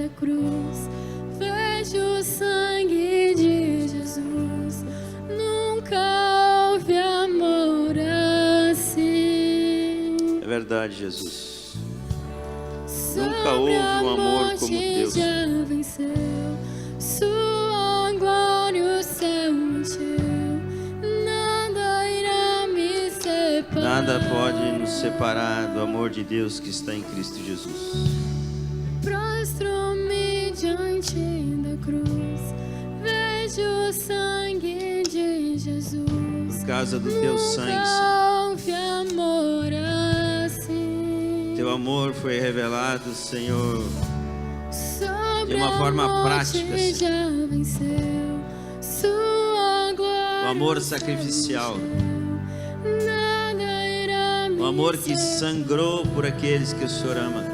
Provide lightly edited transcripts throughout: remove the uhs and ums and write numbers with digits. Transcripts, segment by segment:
da cruz, vejo o sangue de Jesus. Nunca houve amor assim. É verdade, Jesus. Nunca houve um amor como Deus. Já venceu, sua glória o céu encheu. Nada irá me separar. Nada pode nos separar do amor de Deus que está em Cristo Jesus. Prostro-me diante da cruz, vejo o sangue de Jesus. Por causa do teu sangue, Nunca houve amor assim. teu amor foi revelado, Senhor, Sobre de uma forma a morte prática, Senhor. já venceu, sua glória O amor sacrificial, nada irá me o amor que separar. sangrou por aqueles que o Senhor ama,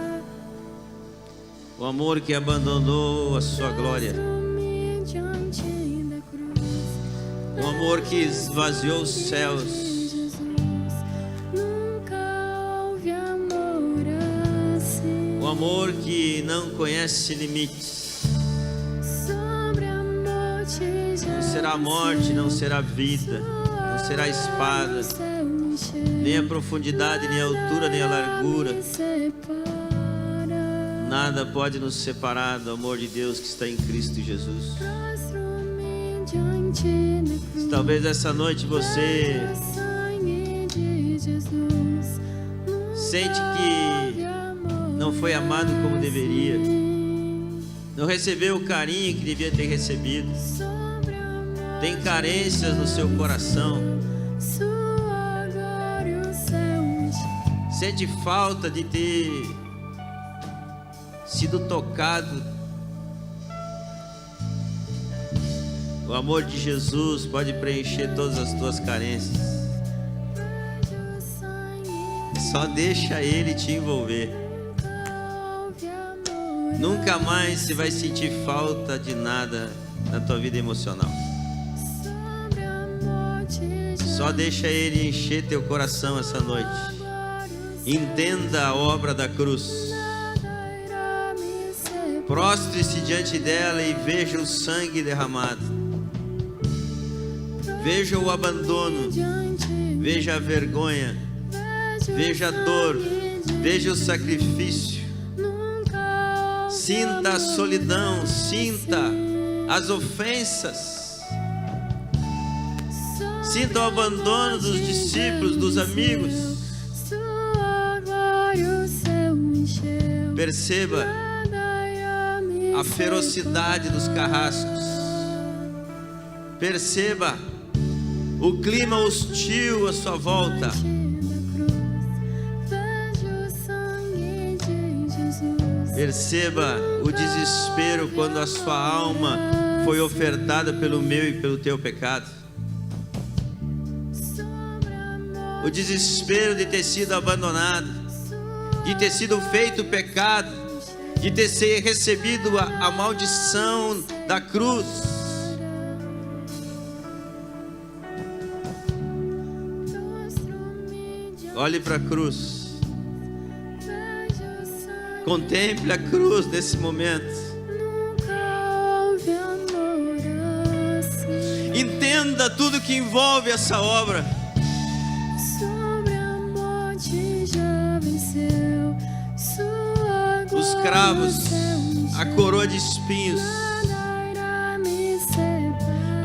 o amor que abandonou a sua glória, Prostro-me diante da cruz, o amor que esvaziou os céus, Jesus. Nunca houve amor assim. o amor que não conhece limites. Sobre a morte já Não será morte, não será vida, não será espada, nem a profundidade, nem a altura, nem a largura. Nada pode nos separar do amor de Deus que está em Cristo Jesus. Se talvez essa noite você sente que não foi amado como deveria, não recebeu o carinho que devia ter recebido, tem carências no seu coração, sente falta de ter sido tocado, o amor de Jesus pode preencher todas as tuas carências. Só deixa Ele te envolver. Nunca mais você vai sentir falta de nada na tua vida emocional. Só deixa Ele encher teu coração essa noite. Entenda a obra da cruz. Prostre-se diante dela e veja o sangue derramado. Veja o abandono, veja a vergonha, veja a dor, veja o sacrifício. Sinta a solidão, sinta as ofensas. Sinta o abandono dos discípulos, dos amigos. Perceba a ferocidade dos carrascos. Perceba o clima hostil à sua volta. Perceba o desespero quando a sua alma foi ofertada pelo meu e pelo teu pecado. O desespero de ter sido abandonado, de ter sido feito pecado, de ter recebido a maldição da cruz. Olhe para a cruz. Contemple a cruz nesse momento. Entenda tudo que envolve essa obra. Os cravos, a coroa de espinhos,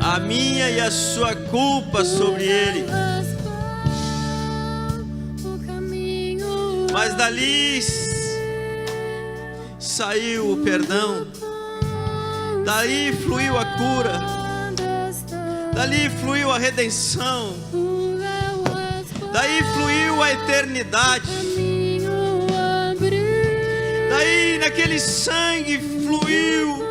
a minha e a sua culpa sobre ele. Mas dali saiu o perdão, dali fluiu a cura, dali fluiu a redenção, daí fluiu a eternidade, daí naquele sangue fluiu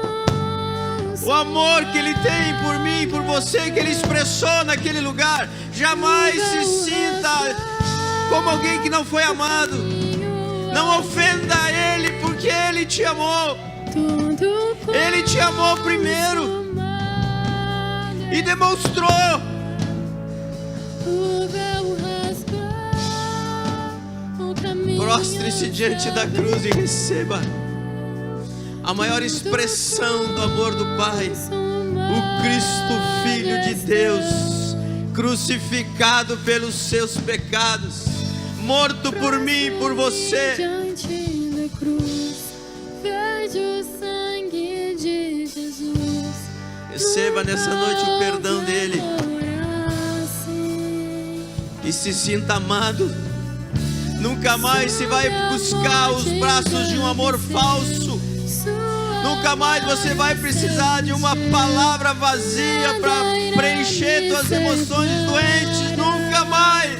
o amor que Ele tem por mim, por você, que Ele expressou naquele lugar. Jamais se sinta como alguém que não foi amado. Não ofenda Ele, porque Ele te amou. Ele te amou primeiro e demonstrou. Prostre-se diante da cruz e receba a maior expressão do amor do Pai, o Cristo, Filho de Deus, crucificado pelos seus pecados, morto por mim e por você. Diante da cruz, vejo o sangue de Jesus. Receba nessa noite o perdão dele e se sinta amado. Nunca mais se vai buscar os braços de um amor falso. Nunca mais você vai precisar de uma palavra vazia para preencher suas emoções doentes. Nunca mais.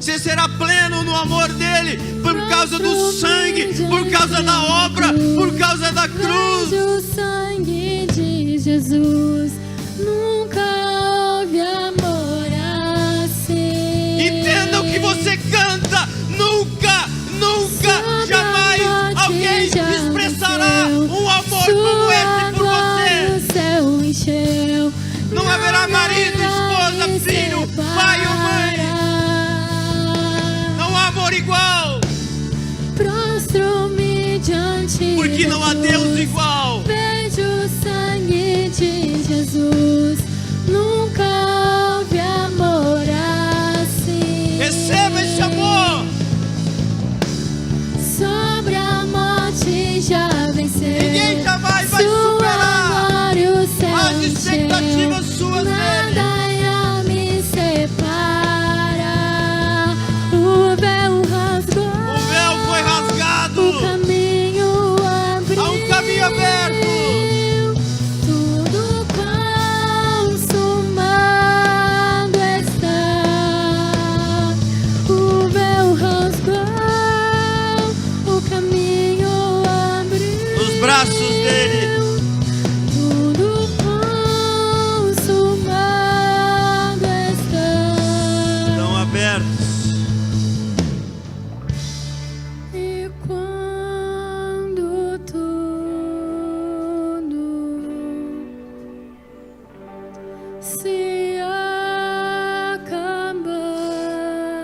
Você será pleno no amor dele, por causa do sangue, por causa da obra, por causa da cruz. O sangue de Jesus, nunca houve amor assim. Entenda o que você canta. Nunca, jamais alguém expressará um amor como esse por você. Não haverá marido, esposa, filho, pai ou mãe. Não há amor igual. Prostro-me diante, Porque não há Deus igual. vejo o sangue de Jesus, nunca houve amor assim. Receba esse amor. Sobre a morte já venceu. Ninguém jamais vai Sua superar glória o céu as expectativas encheu. suas dele. Nada irá me separar. O véu rasgou, O véu foi rasgado. o caminho abriu. Há um caminho aberto. Tudo consumado está. O véu rasgou, o caminho abriu. Nos braços dele. Tudo consumado está. Estão abertos. E quando tudo se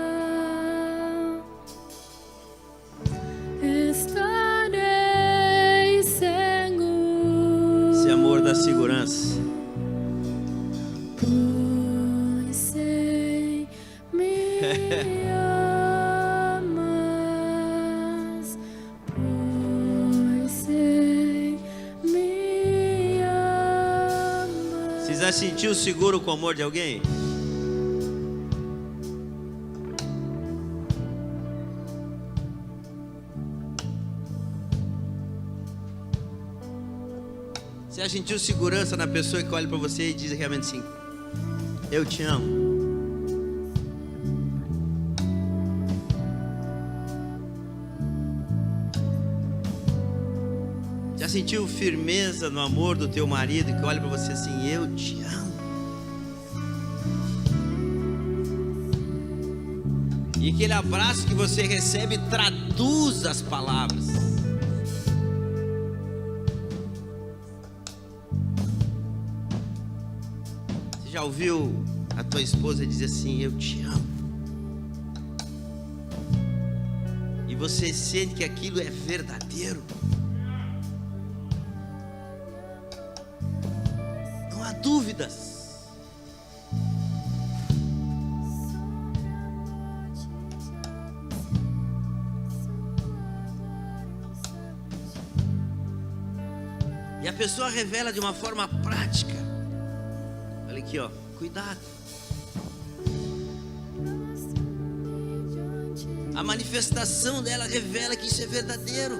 acabar, estarei seguro. Esse amor da segurança. Pois sei, me amas. Pois sei, me amas. Você já sentiu seguro com o amor de alguém? Você já sentiu segurança na pessoa que olha para você e diz realmente assim: eu te amo? Já sentiu firmeza no amor do teu marido que olha para você assim: eu te amo? E aquele abraço que você recebe traduz as palavras. Você já ouviu a tua esposa dizer assim: eu te amo? E você sente que aquilo é verdadeiro. Não há dúvidas. E a pessoa revela de uma forma prática. Olha aqui, ó, cuidado. A manifestação dela revela que isso é verdadeiro.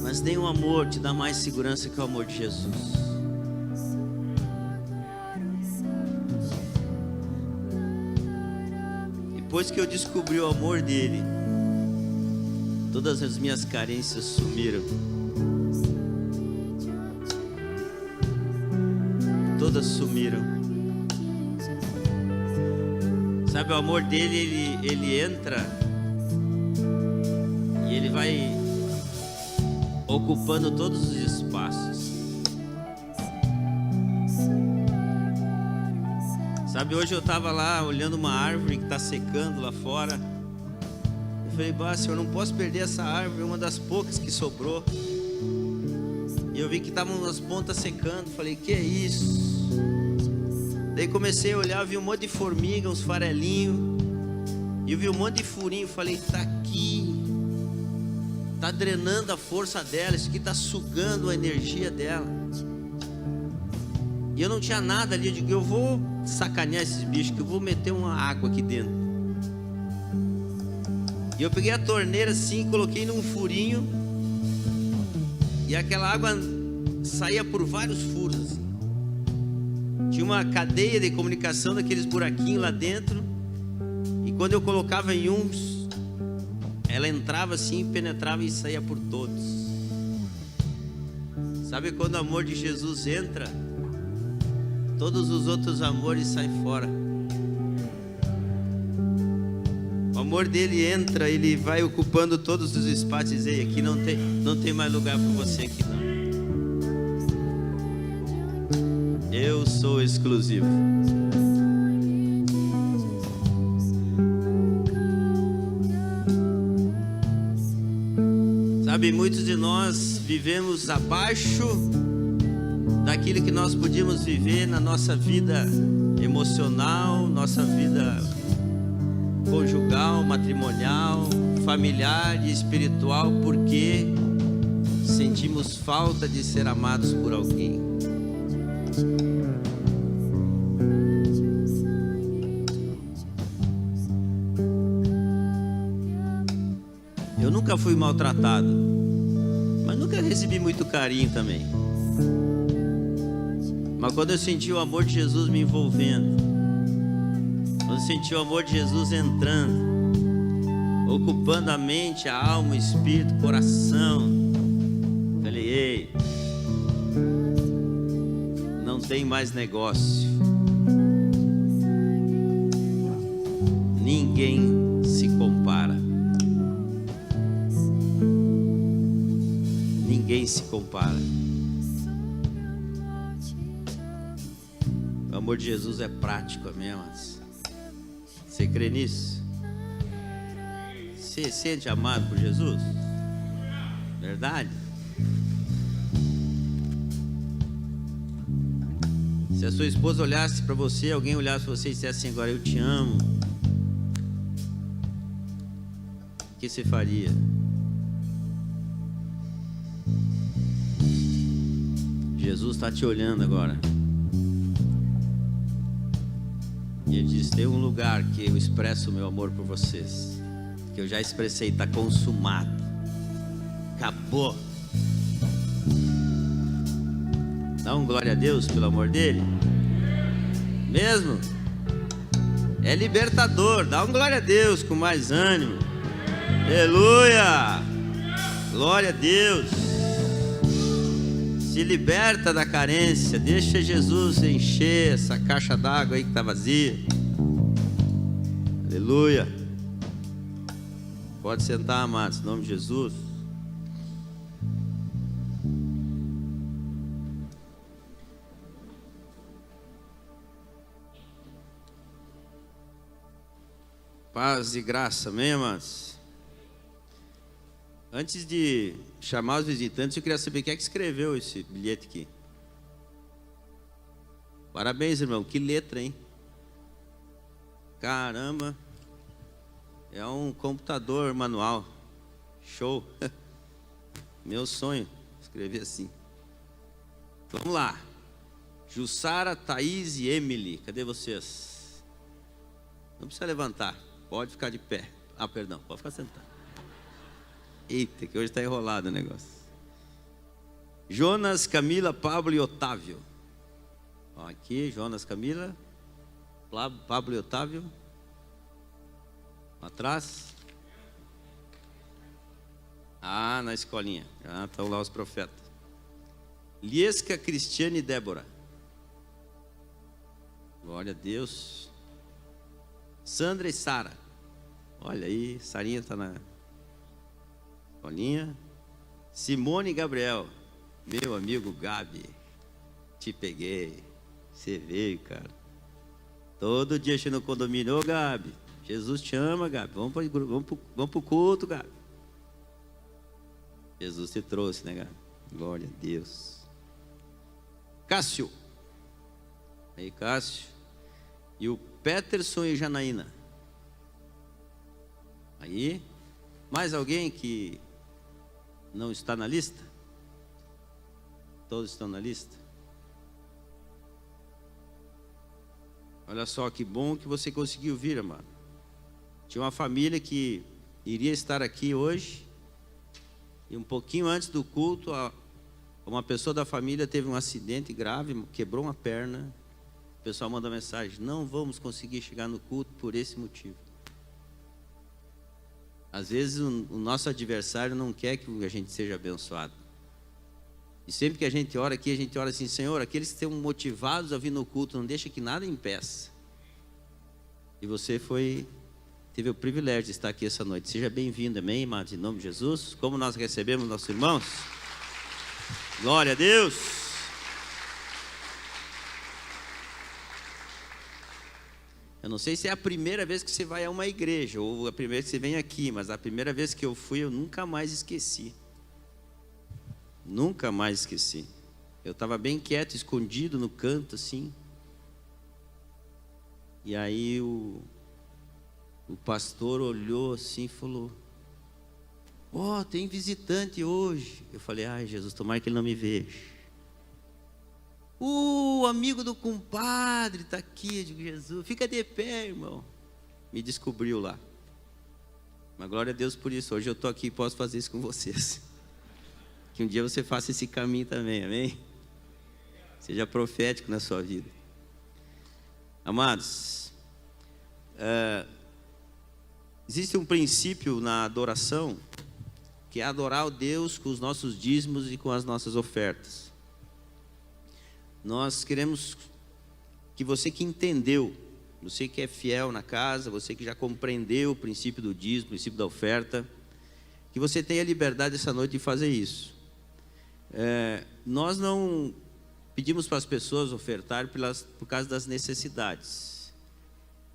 Mas nenhum amor te dá mais segurança que o amor de Jesus. Depois que eu descobri o amor dele, todas as minhas carências sumiram. Todas sumiram. Sabe, o amor dele, ele entra e ele vai ocupando todos os espaços. Sabe, hoje eu estava lá olhando uma árvore que está secando lá fora. Eu falei, bah, Senhor, não posso perder essa árvore, é uma das poucas que sobrou. E eu vi que estavam as pontas secando. Falei, que é isso? Daí comecei a olhar, vi um monte de formiga, uns farelinhos. E eu vi um monte de furinho. Falei, tá aqui. Tá drenando a força dela. Isso aqui tá sugando a energia dela. E eu não tinha nada ali. Eu digo, eu vou sacanear esses bichos, que eu vou meter uma água aqui dentro. E eu peguei a torneira assim, coloquei num furinho. E aquela água saía por vários furos assim. Tinha uma cadeia de comunicação daqueles buraquinhos lá dentro. E quando eu colocava em uns, ela entrava assim, penetrava e saía por todos. Sabe quando o amor de Jesus entra, todos os outros amores saem fora. O amor dele entra, ele vai ocupando todos os espaços e diz, ei, aqui não tem mais lugar para você aqui não. Eu sou exclusivo. Sabe, muitos de nós vivemos abaixo daquilo que nós podíamos viver na nossa vida emocional, nossa vida conjugal, matrimonial, familiar e espiritual, porque sentimos falta de ser amados por alguém. Eu nunca fui maltratado, mas nunca recebi muito carinho também. Mas quando eu senti o amor de Jesus me envolvendo, quando eu senti o amor de Jesus entrando, ocupando a mente, a alma, o espírito, o coração, falei, ei, não tem mais negócio. Ninguém se compara. Ninguém se compara. O amor de Jesus é prático, amém, amados? Você crê nisso? Você sente amado por Jesus? Verdade? Se a sua esposa olhasse para você, alguém olhasse para você e dissesse assim, agora eu te amo, o que você faria? Jesus está te olhando agora. E ele diz, tem um lugar que eu expresso o meu amor por vocês, que eu já expressei, está consumado, acabou. Dá um glória a Deus pelo amor dele. Mesmo? É libertador. Dá um glória a Deus com mais ânimo. Aleluia! Glória a Deus. Se liberta da carência. Deixa Jesus encher essa caixa d'água aí que está vazia. Aleluia. Pode sentar, amados, em nome de Jesus. Paz e graça, amém, amados? Antes de chamar os visitantes, eu queria saber quem é que escreveu esse bilhete aqui. Parabéns, irmão, que letra, hein? Caramba, é um computador manual. Show. Meu sonho, escrever assim. Vamos lá. Jussara, Thaís e Emily, cadê vocês? Não precisa levantar, pode ficar de pé. Ah, perdão, pode ficar sentado. Eita, que hoje está enrolado o negócio. Jonas, Camila, Pablo e Otávio. Ó, aqui, Jonas, Camila, Pablo e Otávio. Atrás. Ah, na escolinha. Ah, estão lá os profetas. Liesca, Cristiane e Débora. Glória a Deus. Sandra e Sara. Olha aí, Sarinha está na escolinha. Simone e Gabriel. Meu amigo Gabi. Te peguei. Você veio, cara. Todo dia chega no condomínio, ô Gabi, Jesus te ama, Gabi, vamos pro culto, Gabi. Jesus te trouxe, né, Gabi? Glória a Deus. Cássio. Aí, Cássio. E o Peterson e Janaína. Aí, mais alguém que não está na lista? Todos estão na lista? Olha só que bom que você conseguiu vir, amado. Tinha uma família que iria estar aqui hoje, e um pouquinho antes do culto, uma pessoa da família teve um acidente grave, quebrou uma perna. O pessoal manda mensagem: não vamos conseguir chegar no culto por esse motivo. Às vezes o nosso adversário não quer que a gente seja abençoado. E sempre que a gente ora aqui, a gente ora assim: Senhor, aqueles que estão motivados a vir no culto, não deixa que nada impeça. E você teve o privilégio de estar aqui essa noite. Seja bem-vindo, amém, amados, em nome de Jesus. Como nós recebemos nossos irmãos? Glória a Deus. Eu não sei se é a primeira vez que você vai a uma igreja, ou a primeira vez que você vem aqui, mas a primeira vez que eu fui, eu nunca mais esqueci. Nunca mais esqueci. Eu estava bem quieto, escondido no canto, assim. E aí o pastor olhou assim e falou: ó, tem visitante hoje. Eu falei: ai, Jesus, tomara que ele não me veja. O amigo do compadre está aqui. Eu digo: Jesus, fica de pé, irmão. Me descobriu lá. Mas glória a Deus por isso. Hoje eu estou aqui e posso fazer isso com vocês. Que um dia você faça esse caminho também, amém? Seja profético na sua vida. Amados, existe um princípio na adoração, que é adorar o Deus com os nossos dízimos e com as nossas ofertas. Nós queremos que você que entendeu, você que é fiel na casa, você que já compreendeu o princípio do dízimo, o princípio da oferta, que você tenha liberdade essa noite de fazer isso. Nós não pedimos para as pessoas ofertar por causa das necessidades.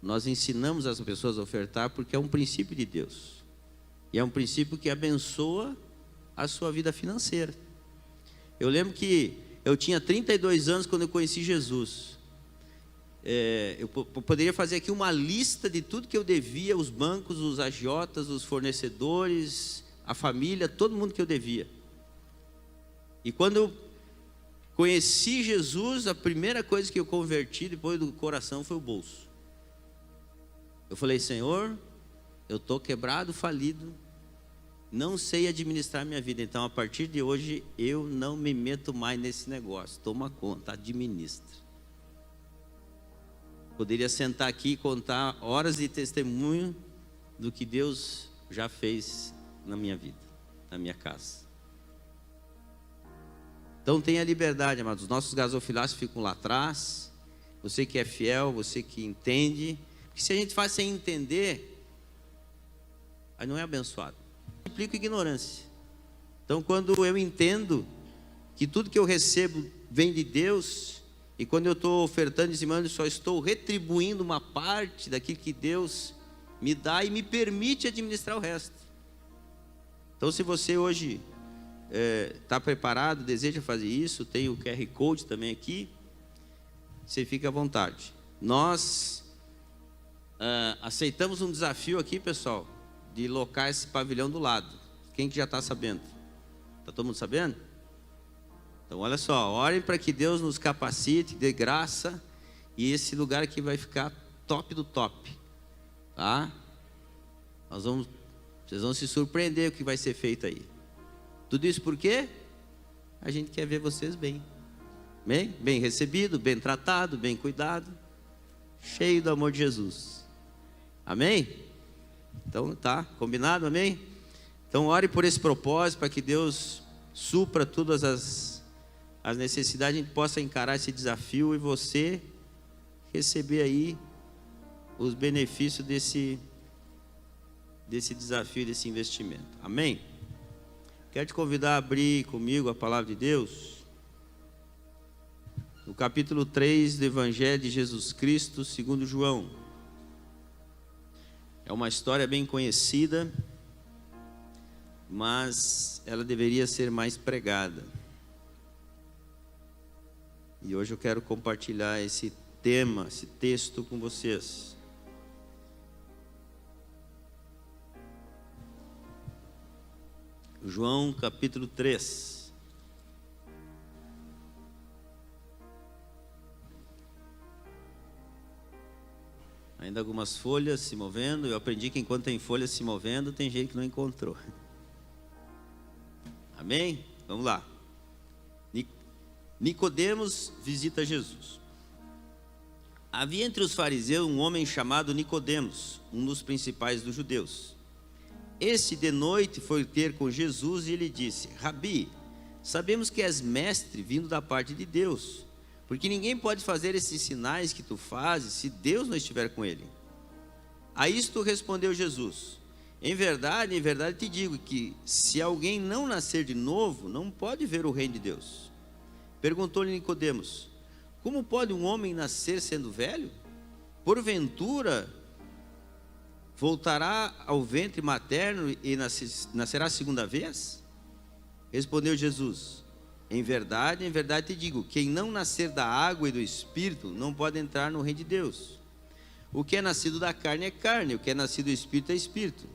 Nós ensinamos as pessoas a ofertar porque é um princípio de Deus. E é um princípio que abençoa a sua vida financeira. Eu lembro que eu tinha 32 anos quando eu conheci Jesus. Eu poderia fazer aqui uma lista de tudo que eu devia, os bancos, os agiotas, os fornecedores, a família, todo mundo que eu devia. E quando eu conheci Jesus, a primeira coisa que eu converti depois do coração foi o bolso. Eu falei: Senhor, eu estou quebrado, falido, não sei administrar minha vida, então a partir de hoje eu não me meto mais nesse negócio. Toma conta, administra. Poderia sentar aqui e contar horas de testemunho do que Deus já fez na minha vida, na minha casa. Então tenha liberdade, amados. Os nossos gasofilácios ficam lá atrás. Você que é fiel, você que entende. Porque se a gente faz sem entender, aí não é abençoado. Implica ignorância. Então quando eu entendo que tudo que eu recebo vem de Deus, e quando eu estou ofertando e dizimando, só estou retribuindo uma parte daquilo que Deus me dá e me permite administrar o resto. Então se você hoje está preparado, deseja fazer isso, tem o QR Code também aqui, você fica à vontade. Nós aceitamos um desafio aqui, pessoal, de locar esse pavilhão do lado. Quem que já está sabendo? Está todo mundo sabendo? Então olha só, orem para que Deus nos capacite, dê graça, e esse lugar aqui vai ficar top do top, tá? Vocês vão se surpreender com o que vai ser feito aí. Tudo isso por quê? A gente quer ver vocês bem. Bem recebido, bem tratado, bem cuidado, cheio do amor de Jesus. Amém? Então tá, combinado, amém? Então ore por esse propósito, para que Deus supra todas as necessidades, a gente possa encarar esse desafio e você receber aí os benefícios desse desafio, desse investimento. Amém? Quero te convidar a abrir comigo a palavra de Deus no capítulo 3 do Evangelho de Jesus Cristo segundo João. É uma história bem conhecida, mas ela deveria ser mais pregada. E hoje eu quero compartilhar esse tema, esse texto com vocês. João capítulo 3. Ainda algumas folhas se movendo. Eu aprendi que enquanto tem folhas se movendo, tem gente que não encontrou. Amém? Vamos lá. Nicodemos visita Jesus. Havia entre os fariseus um homem chamado Nicodemos, um dos principais dos judeus. Este de noite foi ter com Jesus e ele disse: Rabi, sabemos que és mestre vindo da parte de Deus, porque ninguém pode fazer esses sinais que tu fazes se Deus não estiver com ele. A isto respondeu Jesus: em verdade te digo que se alguém não nascer de novo, não pode ver o reino de Deus. Perguntou-lhe Nicodemos: como pode um homem nascer sendo velho? Porventura voltará ao ventre materno e nascerá segunda vez? Respondeu Jesus: em verdade te digo, quem não nascer da água e do Espírito não pode entrar no reino de Deus. O que é nascido da carne é carne, o que é nascido do Espírito é Espírito.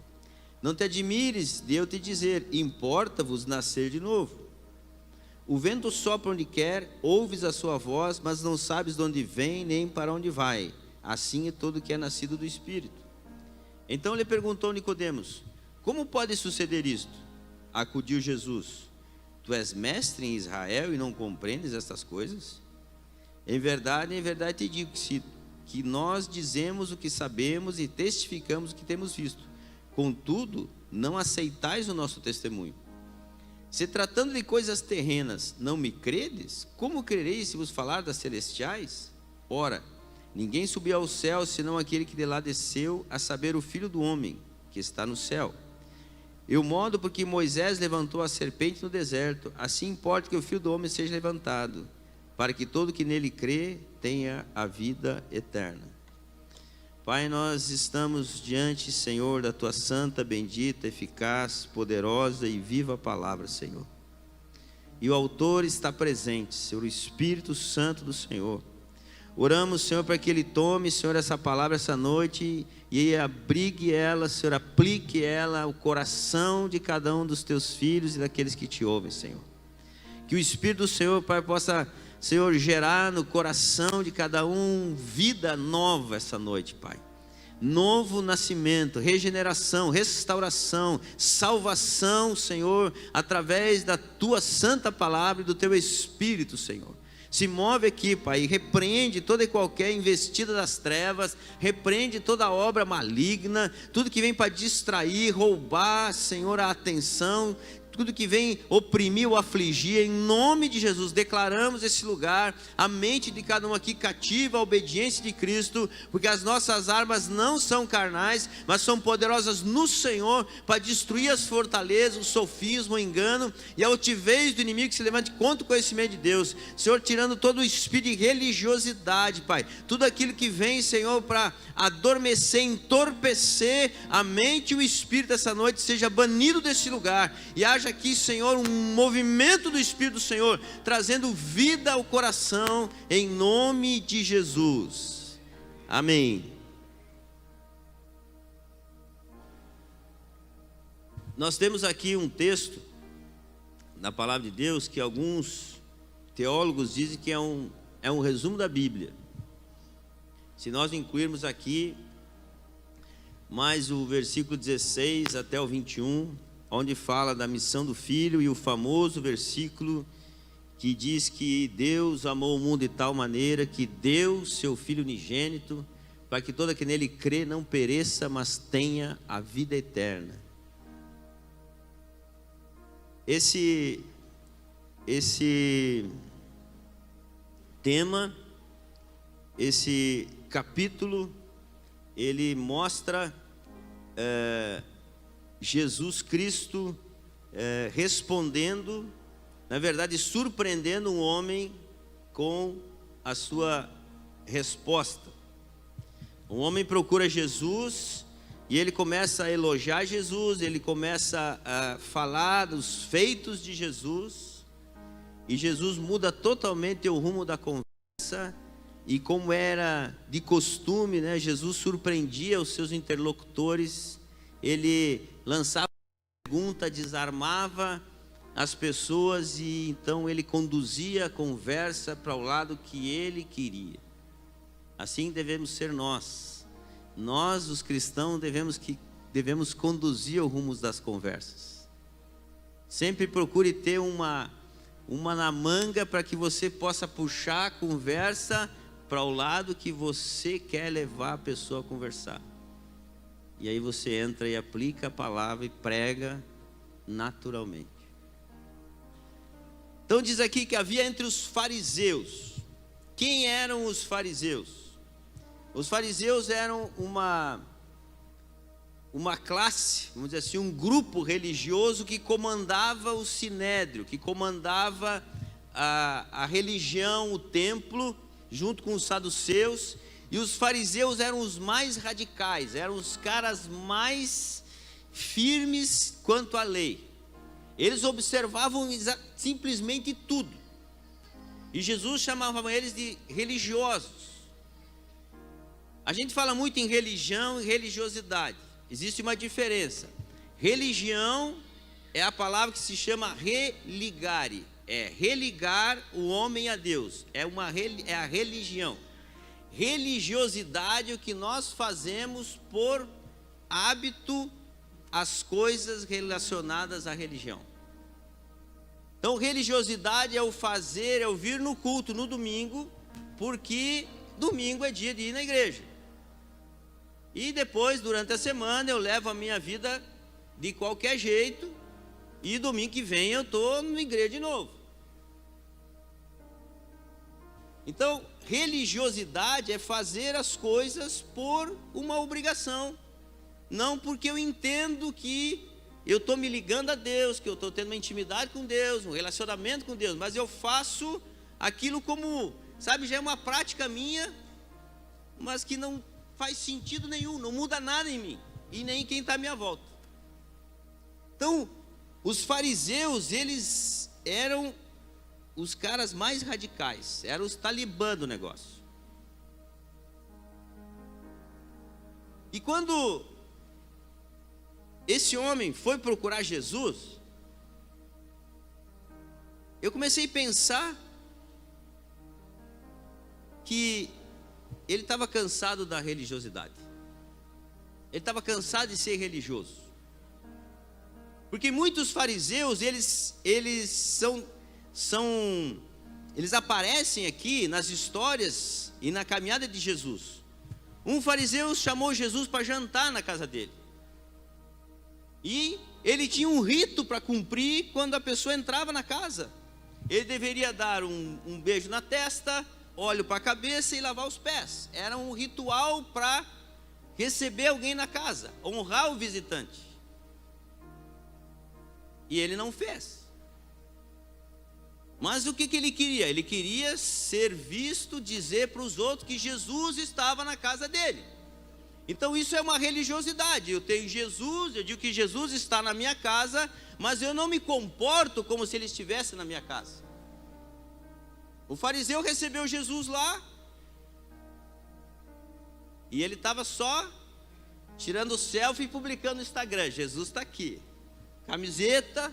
Não te admires de eu te dizer, importa-vos nascer de novo. O vento sopra onde quer, ouves a sua voz, mas não sabes de onde vem nem para onde vai. Assim é todo que é nascido do Espírito. Então lhe perguntou Nicodemos: como pode suceder isto? Acudiu Jesus: tu és mestre em Israel e não compreendes estas coisas? Em verdade te digo que nós dizemos o que sabemos e testificamos o que temos visto. Contudo, não aceitais o nosso testemunho. Se tratando de coisas terrenas, não me credes? Como crereis se vos falar das celestiais? Ora, ninguém subiu ao céu, senão aquele que de lá desceu, a saber, o Filho do Homem, que está no céu. E o modo por que Moisés levantou a serpente no deserto, assim importa que o Filho do Homem seja levantado, para que todo que nele crê tenha a vida eterna. Pai, nós estamos diante, Senhor, da Tua santa, bendita, eficaz, poderosa e viva palavra, Senhor. E o autor está presente, Senhor, o Espírito Santo do Senhor. Oramos, Senhor, para que Ele tome, Senhor, essa palavra essa noite e abrigue ela, Senhor, aplique ela ao coração de cada um dos Teus filhos e daqueles que Te ouvem, Senhor. Que o Espírito do Senhor, Pai, possa, Senhor, gerar no coração de cada um vida nova essa noite, Pai. Novo nascimento, regeneração, restauração, salvação, Senhor, através da Tua santa palavra e do Teu Espírito, Senhor. Se move aqui, Pai, e repreende toda e qualquer investida das trevas, repreende toda obra maligna, tudo que vem para distrair, roubar, Senhor, a atenção, tudo que vem oprimir ou afligir, em nome de Jesus, declaramos esse lugar, a mente de cada um aqui cativa a obediência de Cristo, porque as nossas armas não são carnais, mas são poderosas no Senhor, para destruir as fortalezas, o sofismo, o engano, e a altivez do inimigo que se levante contra o conhecimento de Deus, Senhor, tirando todo o espírito de religiosidade, Pai, tudo aquilo que vem, Senhor, para adormecer, entorpecer a mente e o espírito essa noite, seja banido desse lugar, e haja aqui, Senhor, um movimento do Espírito do Senhor, trazendo vida ao coração, em nome de Jesus, amém. Nós temos aqui um texto na palavra de Deus, que alguns teólogos dizem que é um resumo da Bíblia. Se nós incluirmos aqui mais o versículo 16 até o 21, onde fala da missão do Filho, e o famoso versículo que diz que Deus amou o mundo de tal maneira que deu seu Filho unigênito, para que todo aquele que nele crê não pereça, mas tenha a vida eterna. Esse tema, esse capítulo, ele mostra Jesus Cristo respondendo, na verdade surpreendendo um homem com a sua resposta. Um homem procura Jesus e ele começa a elogiar Jesus, ele começa a falar dos feitos de Jesus, e Jesus muda totalmente o rumo da conversa. E como era de costume, né, Jesus surpreendia os seus interlocutores, ele lançava pergunta, desarmava as pessoas, e então ele conduzia a conversa para o lado que ele queria. Assim devemos ser nós. Nós, os cristãos, devemos conduzir o rumo das conversas. Sempre procure ter uma na manga, para que você possa puxar a conversa para o lado que você quer levar a pessoa a conversar. E aí você entra e aplica a palavra e prega naturalmente. Então diz aqui que havia entre os fariseus. Quem eram os fariseus? Os fariseus eram uma classe, vamos dizer assim, um grupo religioso que comandava o sinédrio, que comandava a religião, o templo, junto com os saduceus. E os fariseus eram os mais radicais, eram os caras mais firmes quanto à lei. Eles observavam simplesmente tudo. E Jesus chamava eles de religiosos. A gente fala muito em religião e religiosidade. Existe uma diferença. Religião é a palavra que se chama religare. É religar o homem a Deus. É a religião. Religiosidade é o que nós fazemos por hábito, as coisas relacionadas à religião. Então, religiosidade é o fazer, é o vir no culto no domingo, porque domingo é dia de ir na igreja. E depois, durante a semana, eu levo a minha vida de qualquer jeito, e domingo que vem eu estou na igreja de novo. Então, religiosidade é fazer as coisas por uma obrigação, não porque eu entendo que eu estou me ligando a Deus, que eu estou tendo uma intimidade com Deus, um relacionamento com Deus, mas eu faço aquilo como, sabe, já é uma prática minha, mas que não faz sentido nenhum, não muda nada em mim e nem em quem está à minha volta. Então, os fariseus, eles eram os caras mais radicais, eram os talibã do negócio. E quando esse homem foi procurar Jesus, eu comecei a pensar que ele estava cansado da religiosidade. Ele estava cansado de ser religioso. Porque muitos fariseus, eles aparecem aqui nas histórias e na caminhada de Jesus. Um fariseu chamou Jesus para jantar na casa dele. E ele tinha um rito para cumprir quando a pessoa entrava na casa. Ele deveria dar um beijo na testa, óleo para a cabeça e lavar os pés. Era um ritual para receber alguém na casa, honrar o visitante. E ele não fez. Mas o que ele queria? Ele queria ser visto, dizer para os outros que Jesus estava na casa dele. Então isso é uma religiosidade. Eu tenho Jesus, eu digo que Jesus está na minha casa, mas eu não me comporto como se ele estivesse na minha casa. O fariseu recebeu Jesus lá, e ele estava só tirando selfie e publicando no Instagram. Jesus está aqui, camiseta,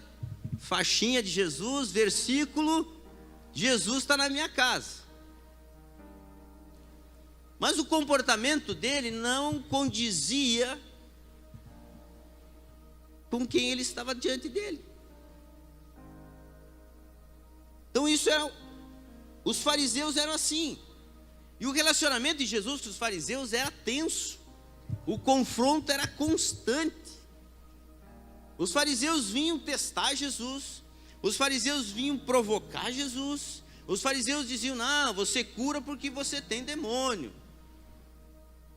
faixinha de Jesus, versículo, Jesus está na minha casa. Mas o comportamento dele não condizia com quem ele estava diante dele. Então isso era, os fariseus eram assim. E o relacionamento de Jesus com os fariseus era tenso. O confronto era constante. Os fariseus vinham testar Jesus. Os fariseus vinham provocar Jesus. Os fariseus diziam: não, você cura porque você tem demônio.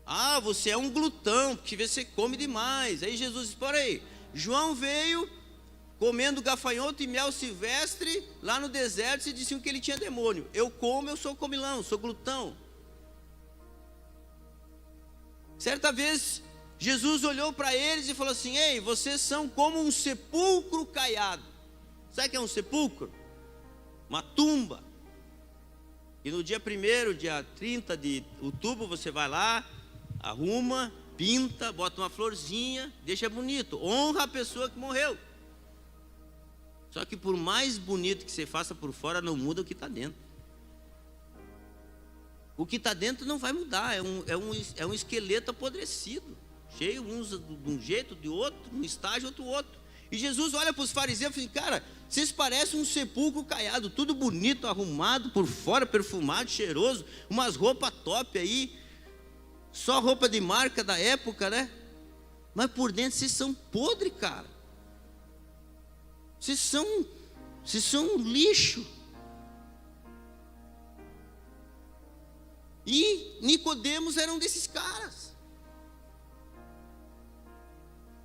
Ah, você é um glutão, porque você come demais. Aí Jesus disse: por aí, João veio comendo gafanhoto e mel silvestre lá no deserto, e diziam que ele tinha demônio. Eu como, eu sou comilão, sou glutão. Certa vez, Jesus olhou para eles e falou assim: ei, vocês são como um sepulcro caiado. Sabe o que é um sepulcro? Uma tumba. E no dia 1º, dia 30 de outubro, você vai lá, arruma, pinta, bota uma florzinha, deixa bonito, honra a pessoa que morreu. Só que por mais bonito que você faça por fora, não muda o que está dentro. O que está dentro não vai mudar, é um esqueleto apodrecido, cheio, uns de um jeito, de outro, um estágio, outro. E Jesus olha para os fariseus e fala: cara, vocês parecem um sepulcro caiado, tudo bonito, arrumado, por fora, perfumado, cheiroso, umas roupas top aí, só roupa de marca da época, né? Mas por dentro vocês são podres, cara. Vocês são um lixo. E Nicodemos era um desses caras.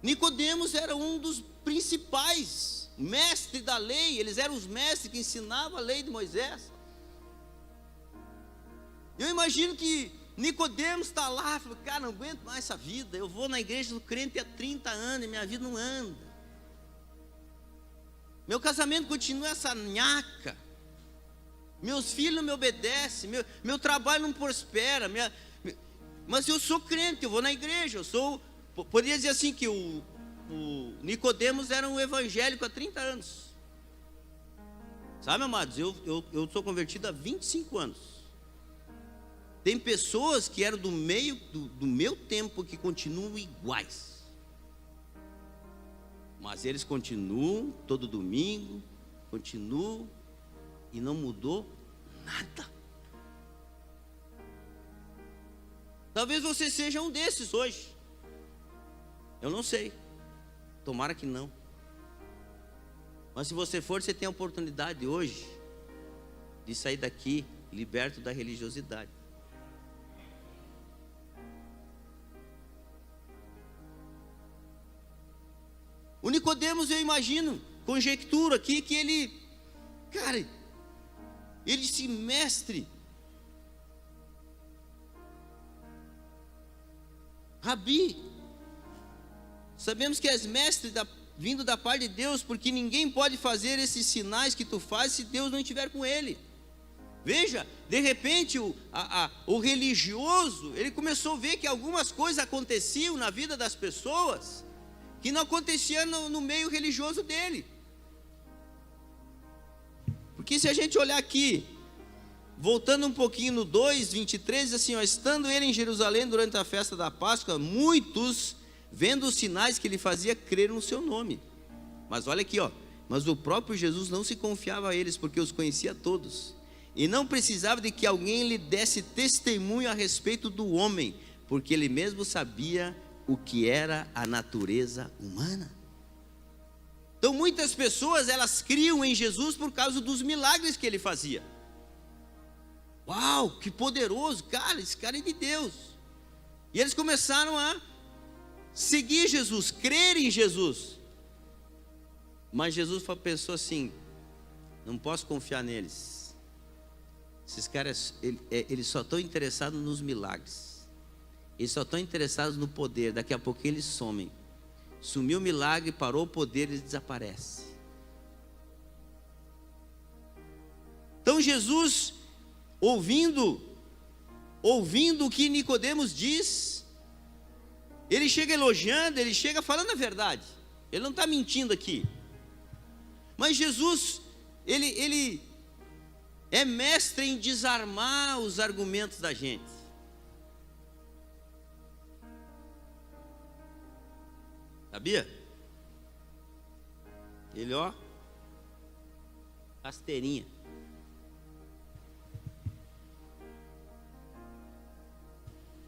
Nicodemos era um dos principais mestres da lei. Eles eram os mestres que ensinavam a lei de Moisés. Eu imagino que Nicodemos está lá, falou: cara, não aguento mais essa vida. Eu vou na igreja do crente há 30 anos e minha vida não anda. Meu casamento continua essa nhaca. Meus filhos não me obedecem, meu trabalho não prospera, mas eu sou crente, eu vou na igreja, poderia dizer assim que o Nicodemos era um evangélico há 30 anos. Sabe, amados, eu sou convertido há 25 anos. Tem pessoas que eram do meu tempo que continuam iguais. Mas eles continuam todo domingo, continuam. E não mudou nada. Talvez você seja um desses hoje. Eu não sei. Tomara que não. Mas se você for, você tem a oportunidade hoje de sair daqui liberto da religiosidade. O Nicodemos, eu imagino, conjecturo aqui, que ele, cara, ele se mestre, Rabi, sabemos que és mestre vindo da parte de Deus, porque ninguém pode fazer esses sinais que tu fazes se Deus não estiver com ele. Veja, de repente o religioso, ele começou a ver que algumas coisas aconteciam na vida das pessoas, que não aconteciam no meio religioso dele. Porque se a gente olhar aqui, voltando um pouquinho no 2:23, diz assim: ó, estando ele em Jerusalém durante a festa da Páscoa, muitos, vendo os sinais que ele fazia, creram no seu nome. Mas olha aqui, ó, mas o próprio Jesus não se confiava a eles, porque os conhecia todos, e não precisava de que alguém lhe desse testemunho a respeito do homem, porque ele mesmo sabia o que era a natureza humana. Então muitas pessoas, elas criam em Jesus por causa dos milagres que ele fazia. Uau, que poderoso, cara, esse cara é de Deus. E eles começaram a seguir Jesus, crer em Jesus. Mas Jesus pensou assim: não posso confiar neles. Esses caras, eles só estão interessados nos milagres. Eles só estão interessados no poder. Daqui a pouco eles somem. Sumiu o milagre, parou o poder, ele desaparece. Então Jesus, ouvindo o que Nicodemos diz, ele chega elogiando, ele chega falando a verdade. Ele não está mentindo aqui. Mas Jesus, ele é mestre em desarmar os argumentos da gente. Sabia? Ele, ó, rasteirinha.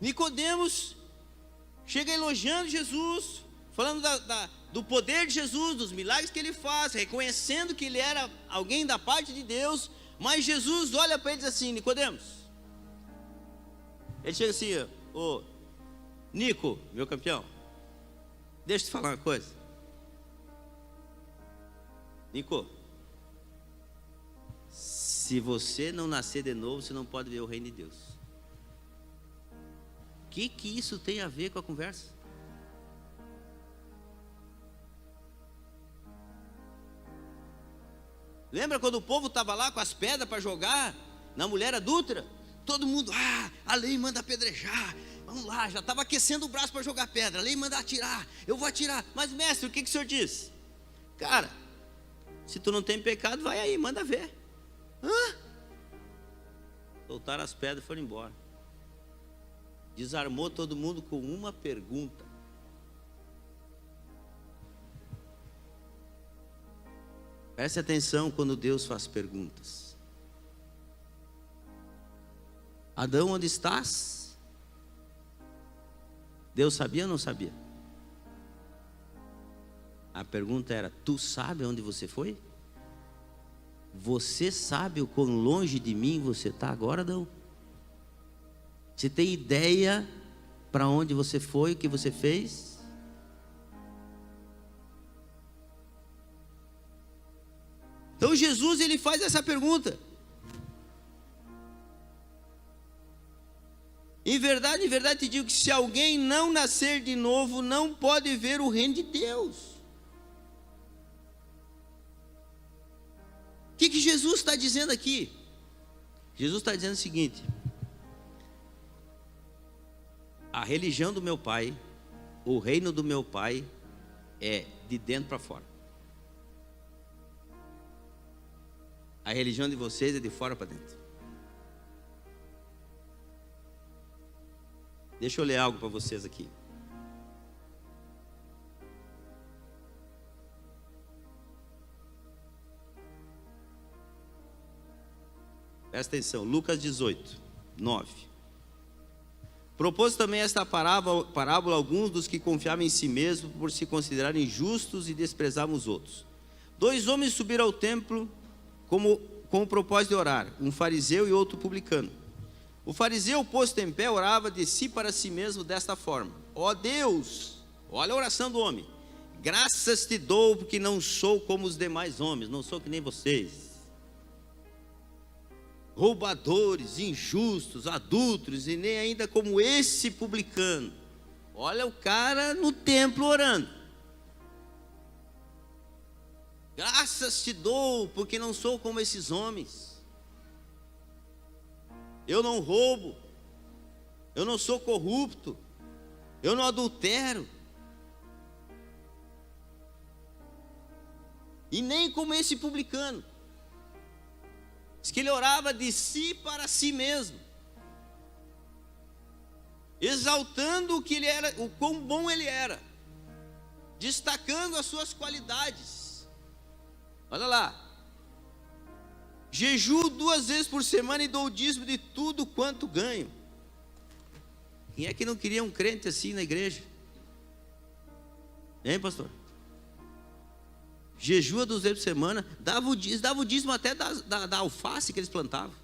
Nicodemos chega elogiando Jesus, falando do poder de Jesus, dos milagres que ele faz, reconhecendo que ele era alguém da parte de Deus. Mas Jesus olha para ele e diz assim: Nicodemos, ele chega assim: ô Nico, meu campeão, deixa eu te falar uma coisa. Nico, se você não nascer de novo, você não pode ver o reino de Deus. O que isso tem a ver com a conversa? Lembra quando o povo estava lá com as pedras para jogar na mulher adúltera? Todo mundo, a lei manda apedrejar. Vamos lá, já estava aquecendo o braço para jogar pedra. A lei manda atirar, eu vou atirar. Mas mestre, o que o senhor disse? Cara, se tu não tem pecado, vai aí, manda ver. Soltaram as pedras e foram embora. Desarmou todo mundo com uma pergunta. Preste atenção quando Deus faz perguntas. Adão, onde estás? Deus sabia ou não sabia? A pergunta era: tu sabe onde você foi? Você sabe o quão longe de mim você está agora, Adão? Você tem ideia para onde você foi, o que você fez? Então Jesus, ele faz essa pergunta. Em verdade te digo que se alguém não nascer de novo, não pode ver o reino de Deus. O que Jesus está dizendo aqui? Jesus está dizendo o seguinte: a religião do meu pai, o reino do meu pai é de dentro para fora. A religião de vocês é de fora para dentro. Deixa eu ler algo para vocês aqui. Presta atenção, Lucas 18, 9. Propôs também esta parábola a alguns dos que confiavam em si mesmos por se considerarem justos e desprezavam os outros. 2 homens subiram ao templo com o propósito de orar, um fariseu e outro publicano. O fariseu, posto em pé, orava de si para si mesmo desta forma: ó Deus, olha a oração do homem, graças te dou porque não sou como os demais homens, não sou que nem vocês, roubadores, injustos, adúlteros, e nem ainda como esse publicano. Olha o cara no templo orando. Graças te dou porque não sou como esses homens. Eu não roubo, eu não sou corrupto, eu não adultero, e nem como esse publicano. Diz que ele orava de si para si mesmo, exaltando o que ele era, o quão bom ele era, destacando as suas qualidades. Olha lá: jejuo 2 vezes por semana e dou o dízimo de tudo quanto ganho. Quem é que não queria um crente assim na igreja? Hein, pastor? Jejua 2 vezes por semana, dava o dízimo até da alface que eles plantavam.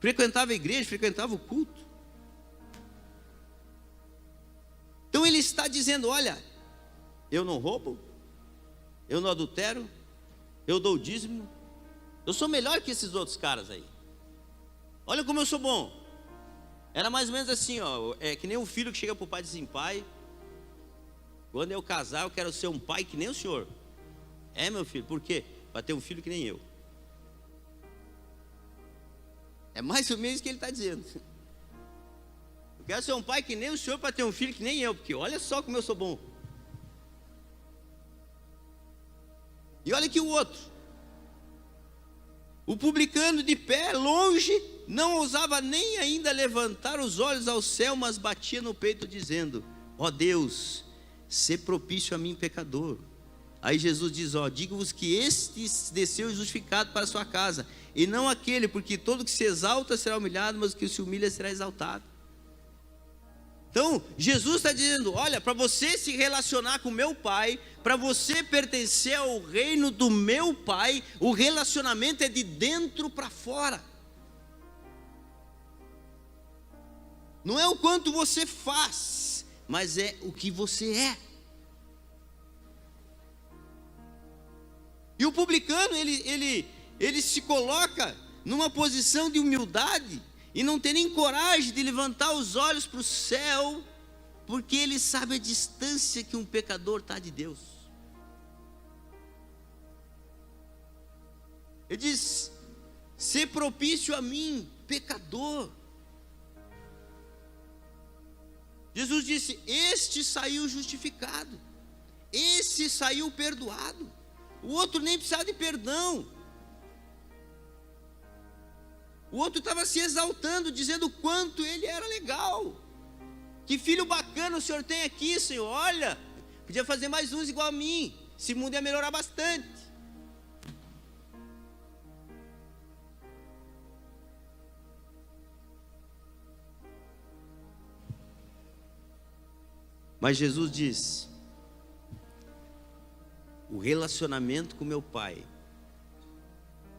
Frequentava a igreja, frequentava o culto. Então ele está dizendo: olha, eu não roubo, eu não adultero, eu dou o dízimo, eu sou melhor que esses outros caras aí. Olha como eu sou bom. Era mais ou menos assim, ó, é que nem um filho que chega para o pai e diz assim: pai, quando eu casar eu quero ser um pai que nem o senhor. É, meu filho, por quê? Para ter um filho que nem eu. É mais ou menos o que ele está dizendo. Eu quero ser um pai que nem o senhor para ter um filho que nem eu, porque olha só como eu sou bom. E olha aqui o outro. O publicano de pé, longe, não ousava nem ainda levantar os olhos ao céu, mas batia no peito dizendo: ó Deus, sê propício a mim, pecador. Aí Jesus diz: ó, digo-vos que este desceu justificado para a sua casa, e não aquele, porque todo que se exalta será humilhado, mas o que se humilha será exaltado. Então, Jesus está dizendo: olha, para você se relacionar com o meu Pai, para você pertencer ao reino do meu Pai, o relacionamento é de dentro para fora. Não é o quanto você faz, mas é o que você é. E o publicano, ele se coloca numa posição de humildade e não tem nem coragem de levantar os olhos para o céu, porque ele sabe a distância que um pecador está de Deus. Ele diz: "Sê propício a mim, pecador." Jesus disse: "Este saiu justificado, esse saiu perdoado, o outro nem precisava de perdão." O outro estava se exaltando, dizendo o quanto ele era legal. "Que filho bacana o senhor tem aqui, Senhor. Olha, podia fazer mais uns igual a mim. Esse mundo ia melhorar bastante." Mas Jesus diz: o relacionamento com meu Pai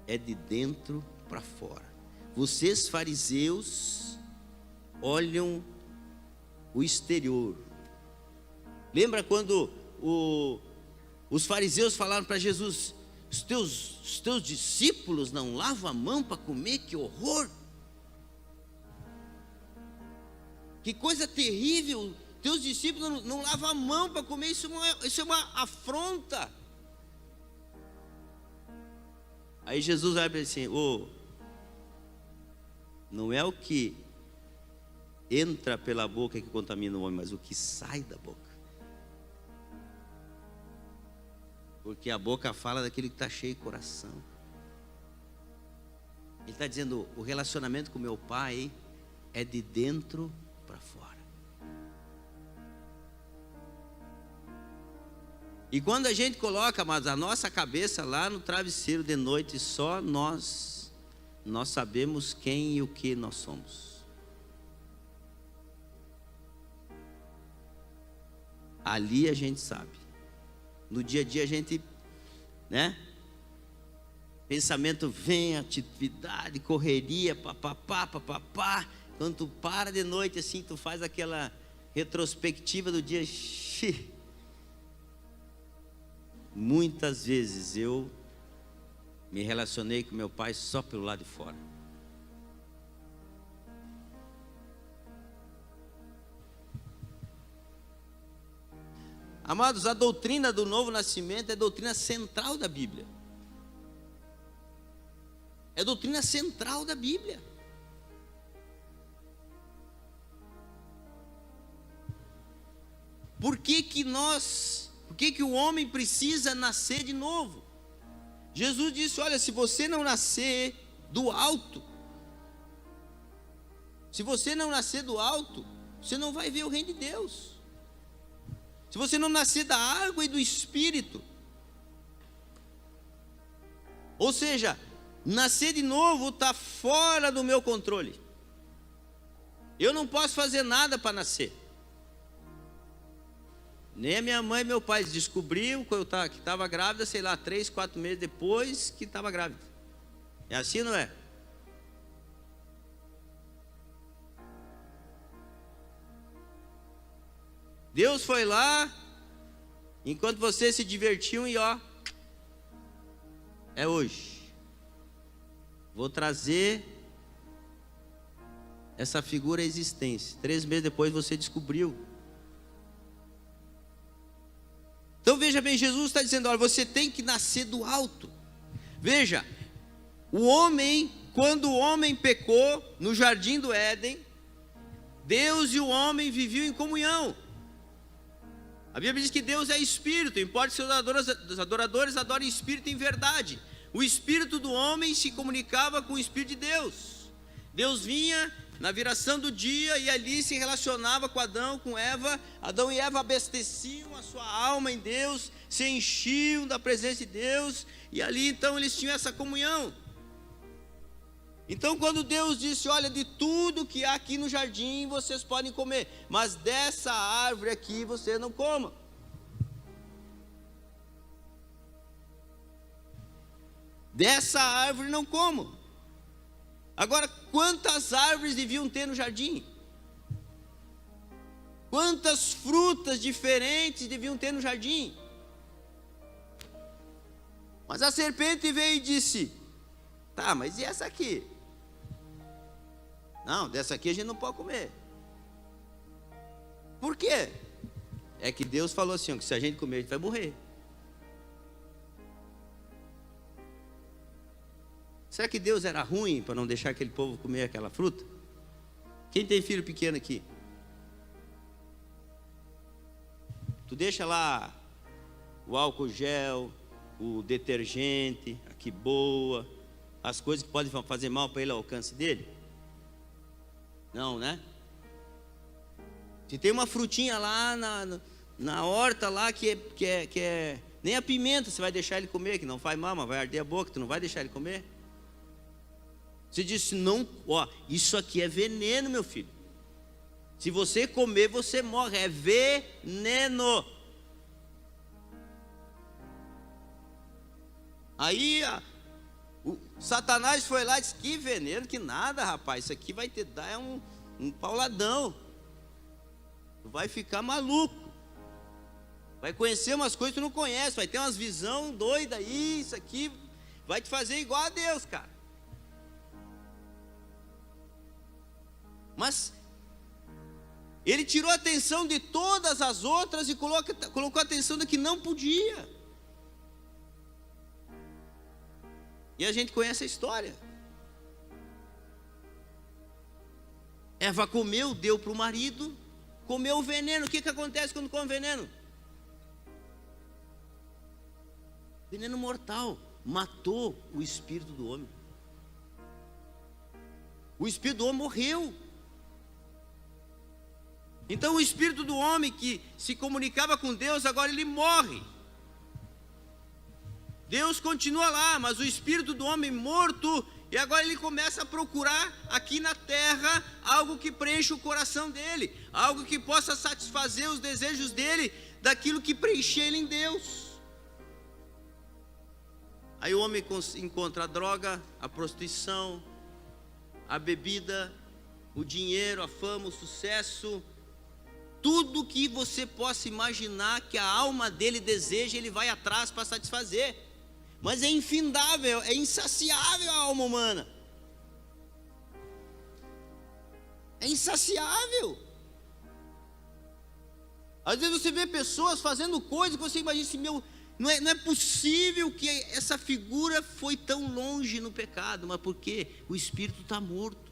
é de dentro para fora. Vocês, fariseus, olham o exterior. Lembra quando os fariseus falaram para Jesus: os teus discípulos não lavam a mão para comer? Que horror! Que coisa terrível! Teus discípulos não lavam a mão para comer, isso é uma afronta. Aí Jesus vai para ele assim: não é o que entra pela boca que contamina o homem, mas o que sai da boca. Porque a boca fala daquele que está cheio de coração. Ele está dizendo: o relacionamento com meu Pai é de dentro para fora. E quando a gente coloca, mas a nossa cabeça lá no travesseiro de noite, só nós sabemos quem e o que nós somos. Ali a gente sabe. No dia a dia a gente, pensamento vem, atividade, correria, papapá. Quando tu para de noite assim, tu faz aquela retrospectiva do dia. Muitas vezes eu me relacionei com meu Pai só pelo lado de fora. Amados, a doutrina do novo nascimento é a doutrina central da Bíblia. É a doutrina central da Bíblia. Por que o homem precisa nascer de novo? Jesus disse: olha, se você não nascer do alto, você não vai ver o reino de Deus. Se você não nascer da água e do Espírito, ou seja, nascer de novo está fora do meu controle. Eu não posso fazer nada para nascer. Nem a minha mãe e meu pai descobriu que estava grávida, 3, 4 meses depois que estava grávida. É assim, não é? Deus foi lá, enquanto vocês se divertiam, e é hoje. Vou trazer essa figura à existência. 3 meses depois você descobriu. Então veja bem, Jesus está dizendo: olha, você tem que nascer do alto. Veja, quando o homem pecou no jardim do Éden, Deus e o homem viviam em comunhão. A Bíblia diz que Deus é espírito, importa que os adoradores adorem espírito em verdade. O espírito do homem se comunicava com o espírito de Deus. Deus vinha na viração do dia e ali se relacionava com Adão, com Eva. Adão e Eva abasteciam a sua alma em Deus, se enchiam da presença de Deus, e ali então eles tinham essa comunhão. Então quando Deus disse: olha, de tudo que há aqui no jardim vocês podem comer, mas dessa árvore aqui vocês não comam. Dessa árvore não comam. Agora, quantas árvores deviam ter no jardim? Quantas frutas diferentes deviam ter no jardim? Mas a serpente veio e disse: tá, mas e essa aqui? Não, dessa aqui a gente não pode comer. Por quê? É que Deus falou assim, que se a gente comer, a gente vai morrer. Será que Deus era ruim para não deixar aquele povo comer aquela fruta? Quem tem filho pequeno aqui? Tu deixa lá o álcool gel, o detergente, a que boa, as coisas que podem fazer mal para ele ao alcance dele? Não, né? Se tem uma frutinha lá na horta lá que é nem a pimenta você vai deixar ele comer, que não faz mal, mas vai arder a boca, tu não vai deixar ele comer? Você disse: não, ó, isso aqui é veneno, meu filho. Se você comer, você morre, é veneno. Aí o Satanás foi lá e disse: que veneno, que nada, rapaz, isso aqui vai te dar um pauladão. Tu vai ficar maluco. Vai conhecer umas coisas que tu não conhece, vai ter umas visões doidas aí, isso aqui vai te fazer igual a Deus, cara. Mas ele tirou a atenção de todas as outras e colocou a atenção da que não podia. E a gente conhece a história. Eva comeu, deu para o marido, comeu o veneno. O que acontece quando come veneno? Veneno mortal. Matou o espírito do homem. O espírito do homem morreu. Então o espírito do homem que se comunicava com Deus, agora ele morre. Deus continua lá, mas o espírito do homem morto, e agora ele começa a procurar aqui na terra algo que preencha o coração dele, algo que possa satisfazer os desejos dele, daquilo que preenche ele em Deus. Aí o homem encontra a droga, a prostituição, a bebida, o dinheiro, a fama, o sucesso. Tudo que você possa imaginar que a alma dele deseja, ele vai atrás para satisfazer. Mas é infindável, é insaciável a alma humana. É insaciável. Às vezes você vê pessoas fazendo coisas que você imagina assim: meu, não é possível que essa figura foi tão longe no pecado. Mas por quê? O espírito está morto.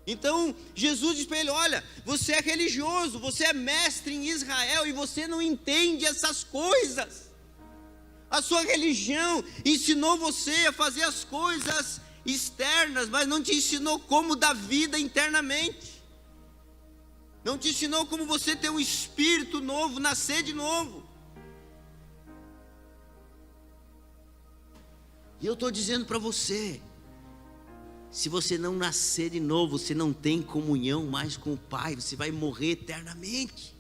Então Jesus diz para ele: olha, você é religioso, você é mestre em Israel e você não entende essas coisas. A sua religião ensinou você a fazer as coisas externas, mas não te ensinou como dar vida internamente. Não te ensinou como você ter um espírito novo, nascer de novo. E eu estou dizendo para você: se você não nascer de novo, você não tem comunhão mais com o Pai, você vai morrer eternamente.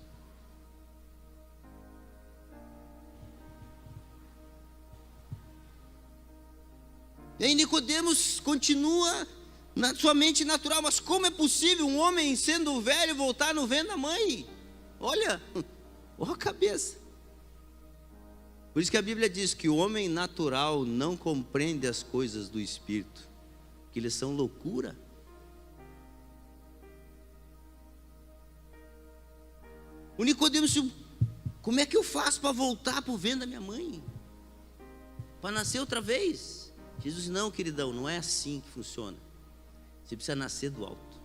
E aí Nicodemos continua na sua mente natural: mas como é possível um homem sendo velho voltar no ventre da mãe? Olha a cabeça. Por isso que a Bíblia diz que o homem natural não compreende as coisas do Espírito, que eles são loucura. O Nicodemos disse: como é que eu faço para voltar para o ventre da minha mãe? Para nascer outra vez? Jesus disse: não, queridão, não é assim que funciona. Você precisa nascer do alto.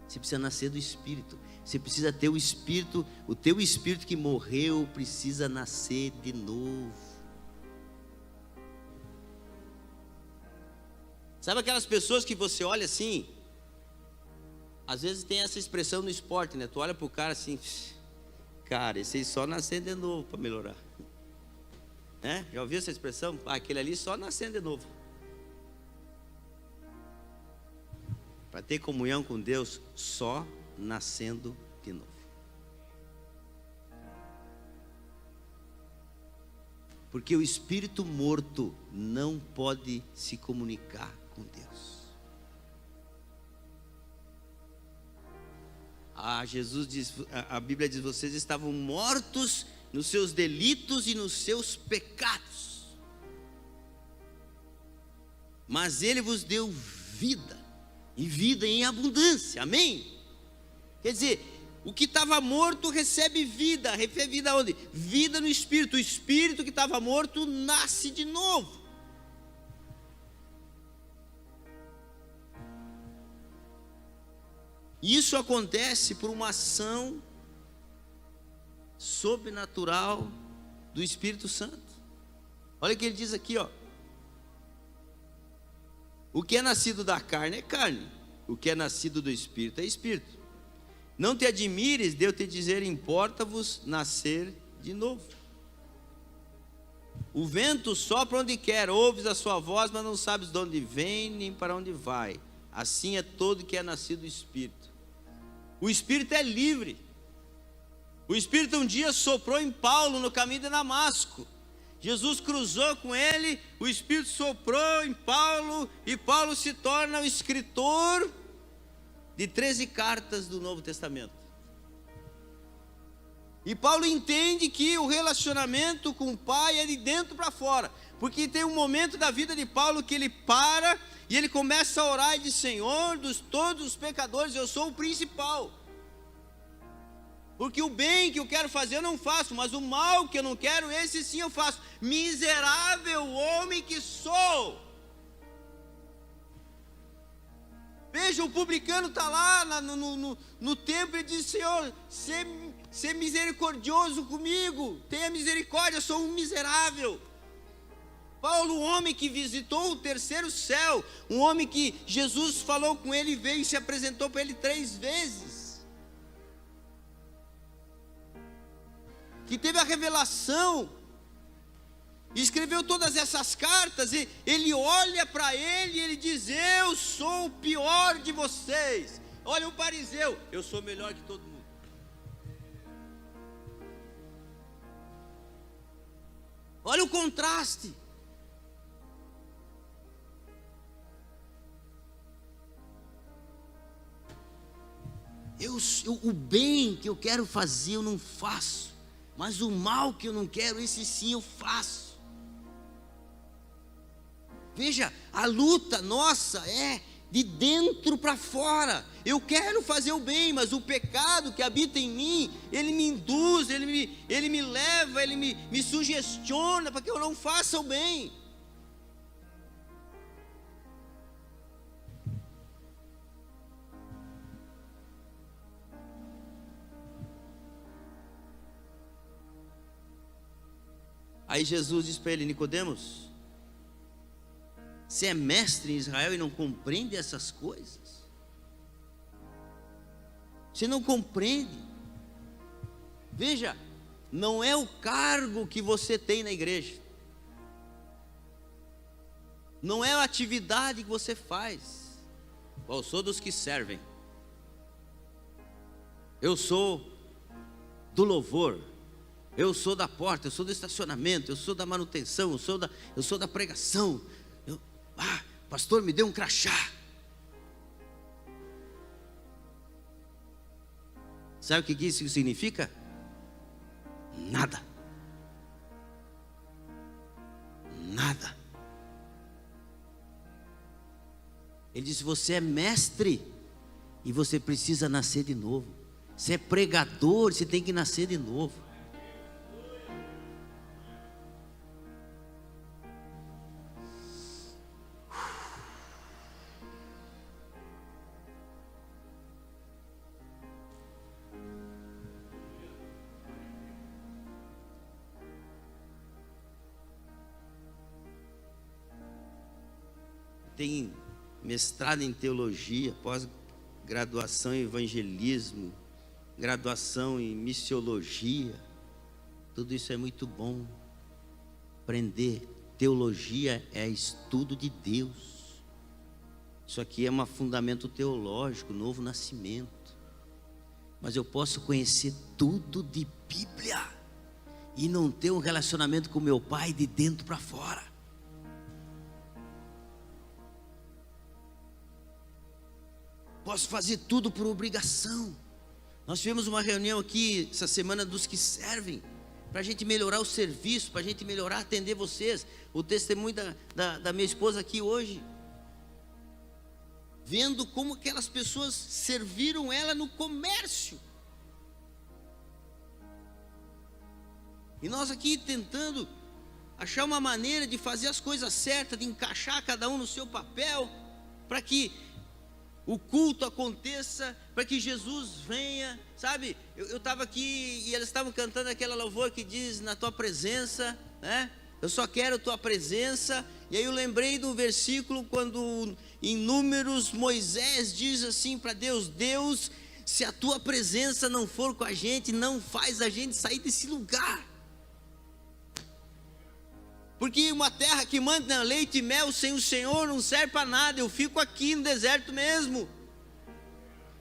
Você precisa nascer do Espírito. Você precisa ter o Espírito, o teu Espírito que morreu precisa nascer de novo. Sabe aquelas pessoas que você olha assim? Às vezes tem essa expressão no esporte, né? Tu olha pro cara assim: cara, esse aí só nascendo de novo para melhorar. Né? Já ouviu essa expressão? Aquele ali só nascendo de novo. Para ter comunhão com Deus, só nascendo de novo. Porque o espírito morto não pode se comunicar com Deus. Jesus diz, a Bíblia diz, vocês estavam mortos nos seus delitos e nos seus pecados, mas Ele vos deu vida, e vida em abundância, amém? Quer dizer, o que estava morto recebe vida onde? Vida no Espírito, o Espírito que estava morto nasce de novo. Isso acontece por uma ação sobrenatural do Espírito Santo. Olha o que ele diz aqui, ó. O que é nascido da carne é carne, o que é nascido do Espírito é Espírito. Não te admires de eu te dizer, importa-vos nascer de novo. O vento sopra onde quer, ouves a sua voz, mas não sabes de onde vem nem para onde vai. Assim é todo que é nascido do Espírito. O Espírito é livre. O Espírito um dia soprou em Paulo no caminho de Damasco. Jesus cruzou com ele, o Espírito soprou em Paulo, e Paulo se torna o escritor de 13 cartas do Novo Testamento. E Paulo entende que o relacionamento com o Pai é de dentro para fora, porque tem um momento da vida de Paulo que ele para e ele começa a orar e diz, Senhor, dos todos os pecadores eu sou o principal, porque o bem que eu quero fazer eu não faço, mas o mal que eu não quero, esse sim eu faço. Miserável homem que sou. Veja, o publicano está lá no templo e diz, Senhor, ser misericordioso comigo, tenha misericórdia, eu sou um miserável. Paulo, um homem que visitou o terceiro céu, um homem que Jesus falou com ele, veio e se apresentou para ele 3 vezes, que teve a revelação, escreveu todas essas cartas, e ele olha para ele e ele diz, eu sou o pior de vocês. Olha o fariseu, eu sou melhor que todo mundo. Olha o contraste. O bem que eu quero fazer eu não faço, mas o mal que eu não quero, esse sim eu faço. Veja, a luta nossa é de dentro para fora. Eu quero fazer o bem, mas o pecado que habita em mim, ele me induz, ele me leva, ele me sugestiona para que eu não faça o bem. Aí Jesus diz para ele, Nicodemos, você é mestre em Israel e não compreende essas coisas? Você não compreende? Veja, não é o cargo que você tem na igreja, não é a atividade que você faz. Eu sou dos que servem, eu sou do louvor, eu sou da porta, eu sou do estacionamento, eu sou da manutenção, eu sou da pregação. Pastor, me deu um crachá. Sabe o que isso significa? Nada. Nada. Ele disse, você é mestre e você precisa nascer de novo. Você é pregador, você tem que nascer de novo. Tem mestrado em teologia, pós-graduação em evangelismo, graduação em missiologia. Tudo isso é muito bom. Aprender teologia é estudo de Deus. Isso aqui é um fundamento teológico, novo nascimento. Mas eu posso conhecer tudo de Bíblia e não ter um relacionamento com meu Pai de dentro para fora. Posso fazer tudo por obrigação, Nós tivemos uma reunião aqui essa semana dos que servem, para a gente melhorar o serviço, para a gente melhorar, atender vocês. O testemunho da minha esposa aqui hoje, vendo como aquelas pessoas serviram ela no comércio. E nós aqui tentando achar uma maneira de fazer as coisas certas, de encaixar cada um no seu papel, para que o culto aconteça, para que Jesus venha, sabe? Eu estava aqui e eles estavam cantando aquela louvor que diz: na tua presença, né? Eu só quero tua presença. E aí eu lembrei do versículo quando em Números Moisés diz assim para Deus: Deus, se a tua presença não for com a gente, não faz a gente sair desse lugar. Porque uma terra que manda leite e mel sem o Senhor não serve para nada. Eu fico aqui no deserto mesmo.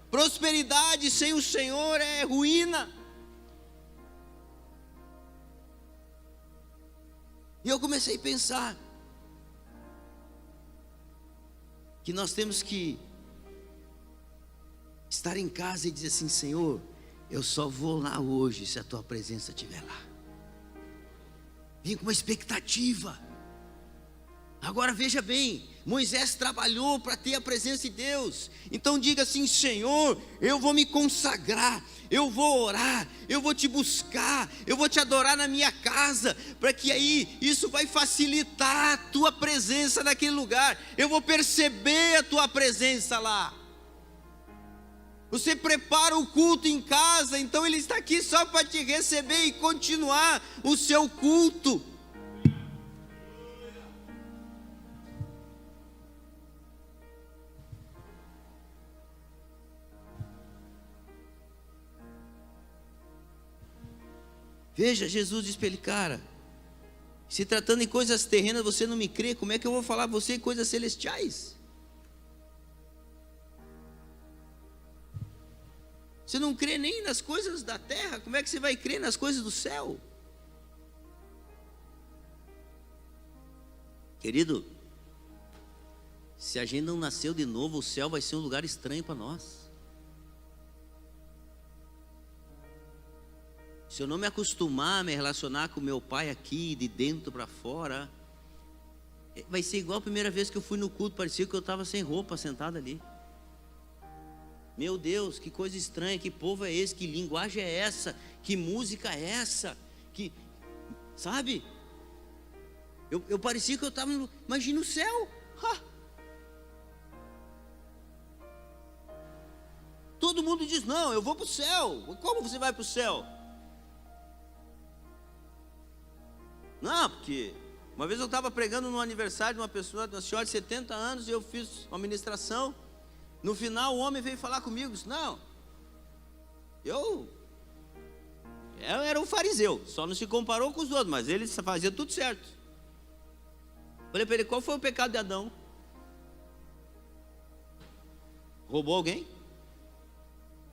Prosperidade sem o Senhor é ruína. E eu comecei a pensar que nós temos que estar em casa e dizer assim: Senhor, eu só vou lá hoje se a tua presença estiver lá. Vim com uma expectativa. Agora veja bem, Moisés trabalhou para ter a presença de Deus. Então diga assim: Senhor, eu vou me consagrar, eu vou orar, eu vou te buscar, eu vou te adorar na minha casa, para que aí isso vai facilitar a tua presença naquele lugar. Eu vou perceber a tua presença lá. Você prepara o culto em casa, então Ele está aqui só para te receber e continuar o seu culto. Veja, Jesus disse para ele: cara, se tratando em coisas terrenas você não me crê, como é que eu vou falar a você em coisas celestiais? Você não crê nem nas coisas da terra, como é que você vai crer nas coisas do céu? Querido, se a gente não nasceu de novo, o céu vai ser um lugar estranho para nós. Se eu não me acostumar a me relacionar com meu pai aqui, de dentro para fora, vai ser igual a primeira vez que eu fui no culto, parecia que eu estava sem roupa, sentado ali. Meu Deus, que coisa estranha, que povo é esse, que linguagem é essa, que música é essa, que, sabe? Eu parecia que eu estava, imagina o céu. Todo mundo diz: não, eu vou para o céu. Como você vai para o céu? Não, porque uma vez eu estava pregando no aniversário de uma pessoa, de uma senhora de 70 anos, e eu fiz uma ministração. No final o homem veio falar comigo, disse: não, eu era um fariseu, só não se comparou com os outros, mas ele fazia tudo certo. Falei para ele: qual foi o pecado de Adão? Roubou alguém?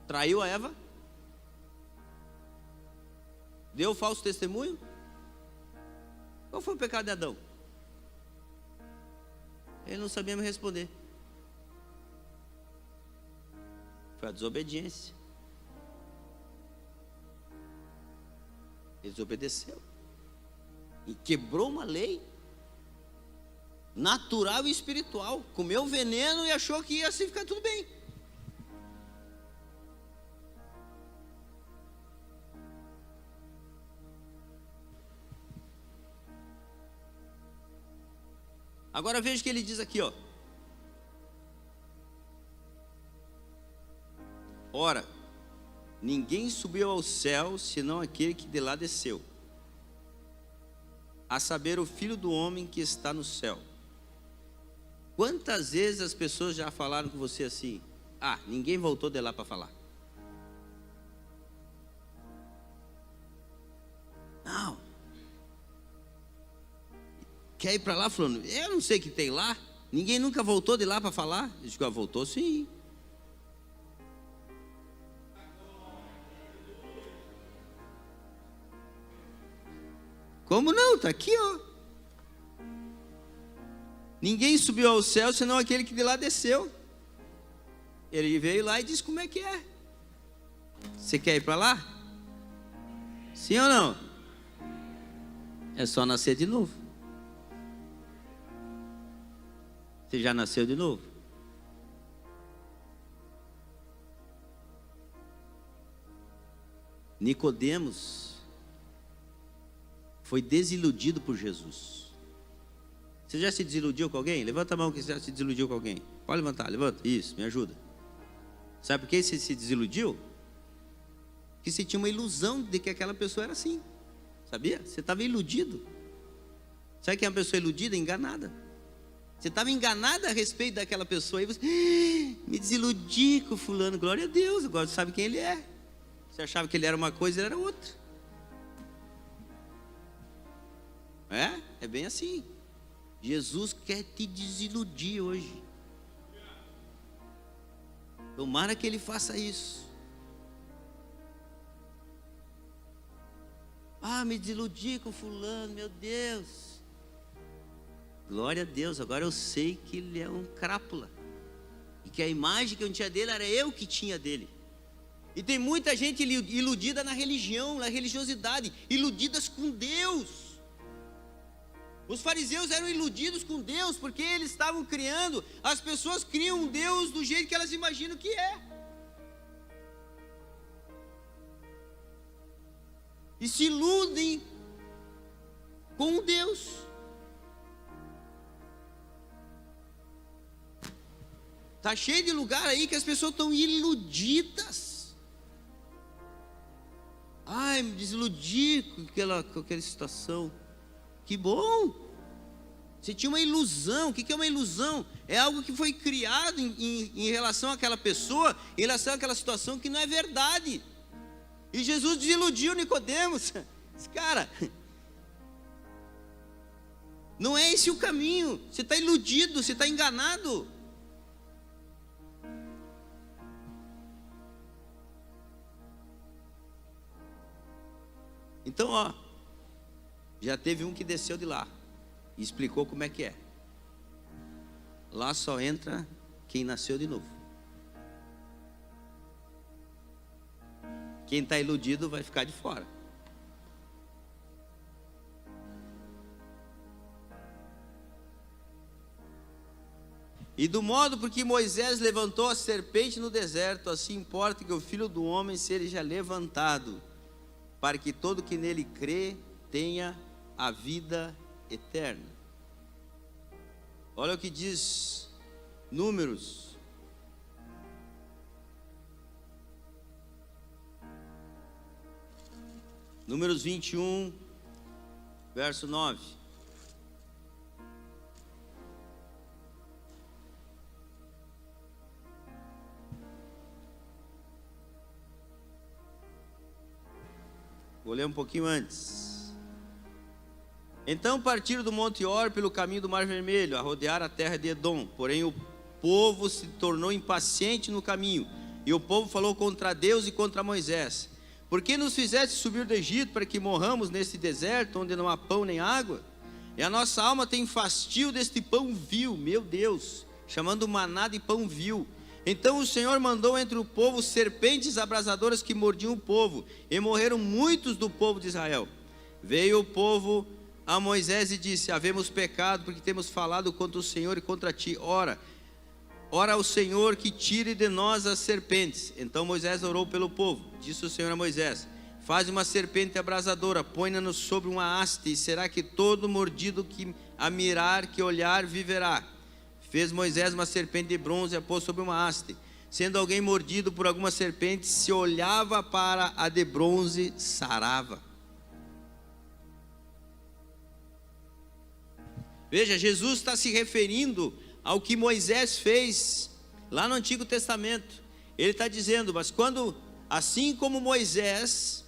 Traiu a Eva? Deu falso testemunho? Qual foi o pecado de Adão? Ele não sabia me responder. Foi a desobediência. Ele desobedeceu e quebrou uma lei natural e espiritual. Comeu veneno e achou que ia assim ficar tudo bem. Agora veja o que ele diz aqui, ó. Ora, ninguém subiu ao céu, senão aquele que de lá desceu, a saber, o Filho do Homem que está no céu. Quantas vezes as pessoas já falaram com você assim: ah, ninguém voltou de lá para falar? Não. Quer ir para lá falando: eu não sei o que tem lá, ninguém nunca voltou de lá para falar? Eu digo: voltou sim. Como não? Está aqui, ó. Ninguém subiu ao céu, senão aquele que de lá desceu. Ele veio lá e disse como é que é. Você quer ir para lá? Sim ou não? É só nascer de novo. Você já nasceu de novo? Nicodemos foi desiludido por Jesus. Você já se desiludiu com alguém? Levanta a mão que você já se desiludiu com alguém. Pode levantar, levanta. Isso, me ajuda. Sabe por que você se desiludiu? Porque você tinha uma ilusão de que aquela pessoa era assim. Sabia? Você estava iludido. Sabe que é uma pessoa iludida? Enganada. Você estava enganada a respeito daquela pessoa. E você, me desiludi com fulano. Glória a Deus, agora você sabe quem ele é. Você achava que ele era uma coisa, ele era outra. É bem assim. Jesus quer te desiludir hoje. Tomara que ele faça isso. Me desiludi com fulano, meu Deus. Glória a Deus, agora eu sei que ele é um crápula. E que a imagem que eu tinha dele era eu que tinha dele. E tem muita gente iludida na religião, na religiosidade, iludidas com Deus. Os fariseus eram iludidos com Deus, porque eles estavam criando, as pessoas criam um Deus do jeito que elas imaginam que é. E se iludem com Deus. Está cheio de lugar aí que as pessoas estão iludidas. Me desiludi com aquela situação. Que bom. Você tinha uma ilusão. O que é uma ilusão? É algo que foi criado em relação àquela pessoa, em relação àquela situação que não é verdade. E Jesus desiludiu Nicodemos. Cara, não é esse o caminho. Você está iludido, você está enganado. Então, já teve um que desceu de lá e explicou como é que é. Lá só entra quem nasceu de novo. Quem está iludido vai ficar de fora. E do modo porque Moisés levantou a serpente no deserto, assim importa que o Filho do Homem seja levantado, para que todo que nele crê tenha a vida eterna. Olha o que diz Números. Números 21, verso 9. Vou ler um pouquinho antes. Então partiram do Monte Or pelo caminho do Mar Vermelho, a rodear a terra de Edom. Porém o povo se tornou impaciente no caminho, e o povo falou contra Deus e contra Moisés: por que nos fizeste subir do Egito para que morramos neste deserto, onde não há pão nem água? E a nossa alma tem fastio deste pão vil, meu Deus, chamando maná de pão vil. Então o Senhor mandou entre o povo serpentes abrasadoras que mordiam o povo, e morreram muitos do povo de Israel. Veio o povo a Moisés e disse: havemos pecado, porque temos falado contra o Senhor e contra ti. Ora ao Senhor que tire de nós as serpentes. Então Moisés orou pelo povo. Disse o Senhor a Moisés: faz uma serpente abrasadora, põe-na sobre uma haste, e será que todo mordido que a mirar, que olhar, viverá. Fez Moisés uma serpente de bronze e a pôs sobre uma haste. Sendo alguém mordido por alguma serpente, se olhava para a de bronze, sarava. Veja, Jesus está se referindo ao que Moisés fez lá no Antigo Testamento. Ele está dizendo: mas quando, assim como Moisés,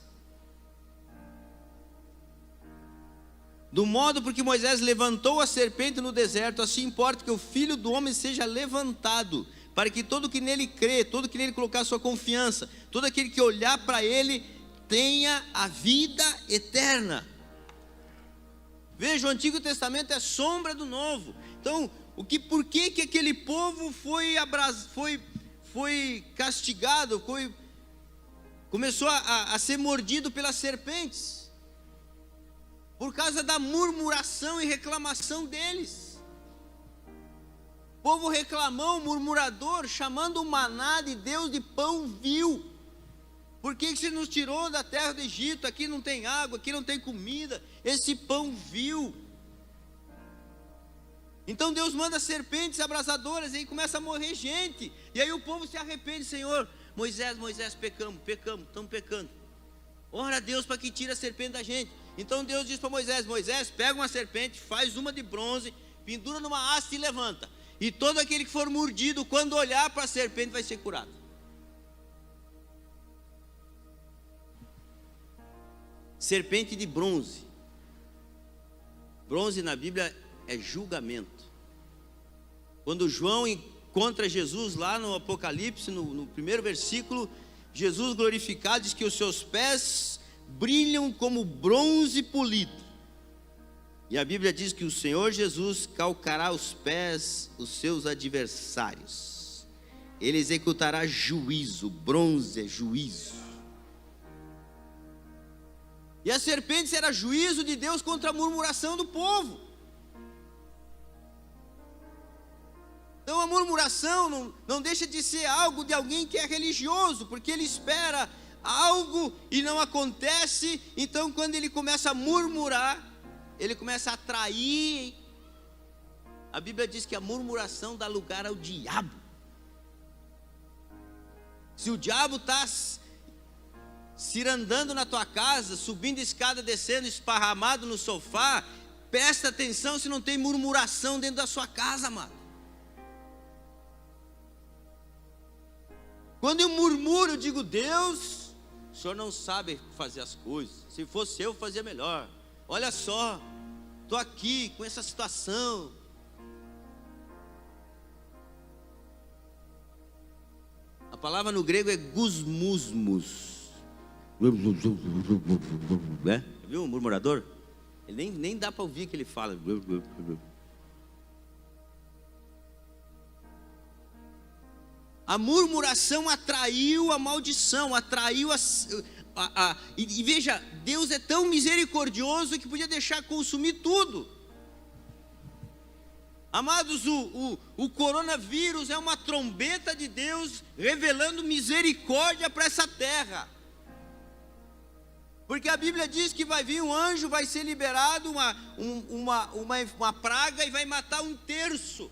do modo porque Moisés levantou a serpente no deserto, assim importa que o Filho do Homem seja levantado, para que todo que nele crê, todo que nele colocar sua confiança, todo aquele que olhar para ele, tenha a vida eterna. Veja, o Antigo Testamento é sombra do Novo. Então, por que aquele povo foi castigado, começou a ser mordido pelas serpentes, por causa da murmuração e reclamação deles. O povo reclamou, murmurador, chamando o maná de Deus de pão vil. Por que você nos tirou da terra do Egito? Aqui não tem água, aqui não tem comida, esse pão vil. Então Deus manda serpentes abrasadoras, e aí começa a morrer gente, e aí o povo se arrepende. Senhor, Moisés, pecamos, estamos pecando, ora a Deus para que tire a serpente da gente. Então Deus diz para Moisés, pega uma serpente, faz uma de bronze, pendura numa haste e levanta, e todo aquele que for mordido, quando olhar para a serpente, vai ser curado. Serpente de bronze. Bronze na Bíblia é julgamento. Quando João encontra Jesus lá no Apocalipse, no primeiro versículo, Jesus glorificado diz que os seus pés brilham como bronze polido. E a Bíblia diz que o Senhor Jesus calcará os pés dos seus adversários. Ele executará juízo. Bronze é juízo. E a serpente era juízo de Deus contra a murmuração do povo. Então a murmuração não deixa de ser algo de alguém que é religioso, porque ele espera algo e não acontece. Então quando ele começa a murmurar, ele começa a atrair. A Bíblia diz que a murmuração dá lugar ao diabo. Se o diabo está cirandando na tua casa, subindo escada, descendo, esparramado no sofá, presta atenção se não tem murmuração dentro da sua casa, amado. Quando eu murmuro, eu digo: Deus, o Senhor não sabe fazer as coisas, se fosse eu fazia melhor, olha só, estou aqui com essa situação. A palavra no grego é gusmusmus, né? Viu o murmurador? Ele nem dá para ouvir que ele fala. A murmuração atraiu a maldição, atraiu e veja, Deus é tão misericordioso que podia deixar consumir tudo. Amados, o coronavírus é uma trombeta de Deus revelando misericórdia para essa terra. Porque a Bíblia diz que vai vir um anjo, vai ser liberado uma praga e vai matar 1/3,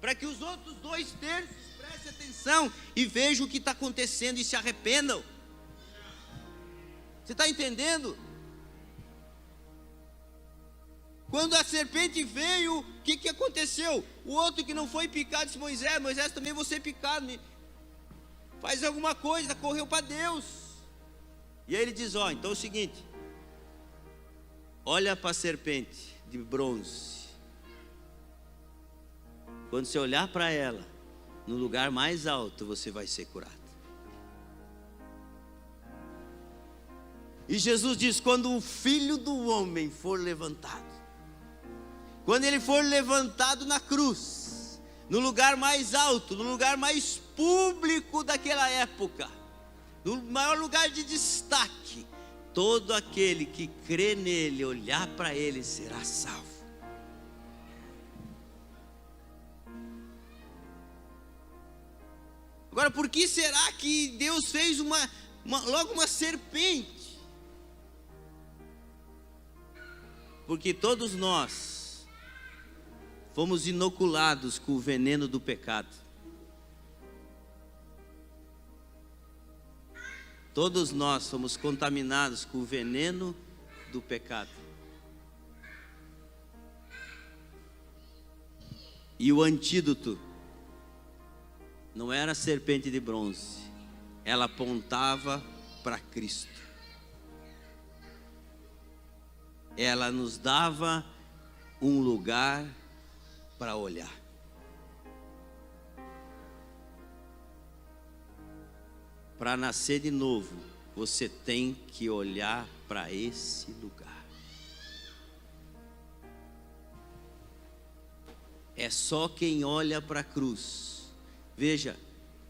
para que os outros 2/3 prestem atenção e vejam o que está acontecendo e se arrependam. Você está entendendo? Quando a serpente veio, o que aconteceu? O outro que não foi picado disse: Moisés, também vou ser picado, faz alguma coisa, correu para Deus. E aí ele diz: então é o seguinte, olha para a serpente de bronze, quando você olhar para ela, no lugar mais alto você vai ser curado. E Jesus diz: quando o Filho do Homem for levantado, quando ele for levantado na cruz, no lugar mais alto, no lugar mais público daquela época, no maior lugar de destaque, todo aquele que crê nele, olhar para ele, será salvo. Agora, por que será que Deus fez logo uma serpente? Porque todos nós fomos inoculados com o veneno do pecado. Todos nós fomos contaminados com o veneno do pecado. E o antídoto não era a serpente de bronze, ela apontava para Cristo. Ela nos dava um lugar para olhar. Para nascer de novo, você tem que olhar para esse lugar. É só quem olha para a cruz. Veja,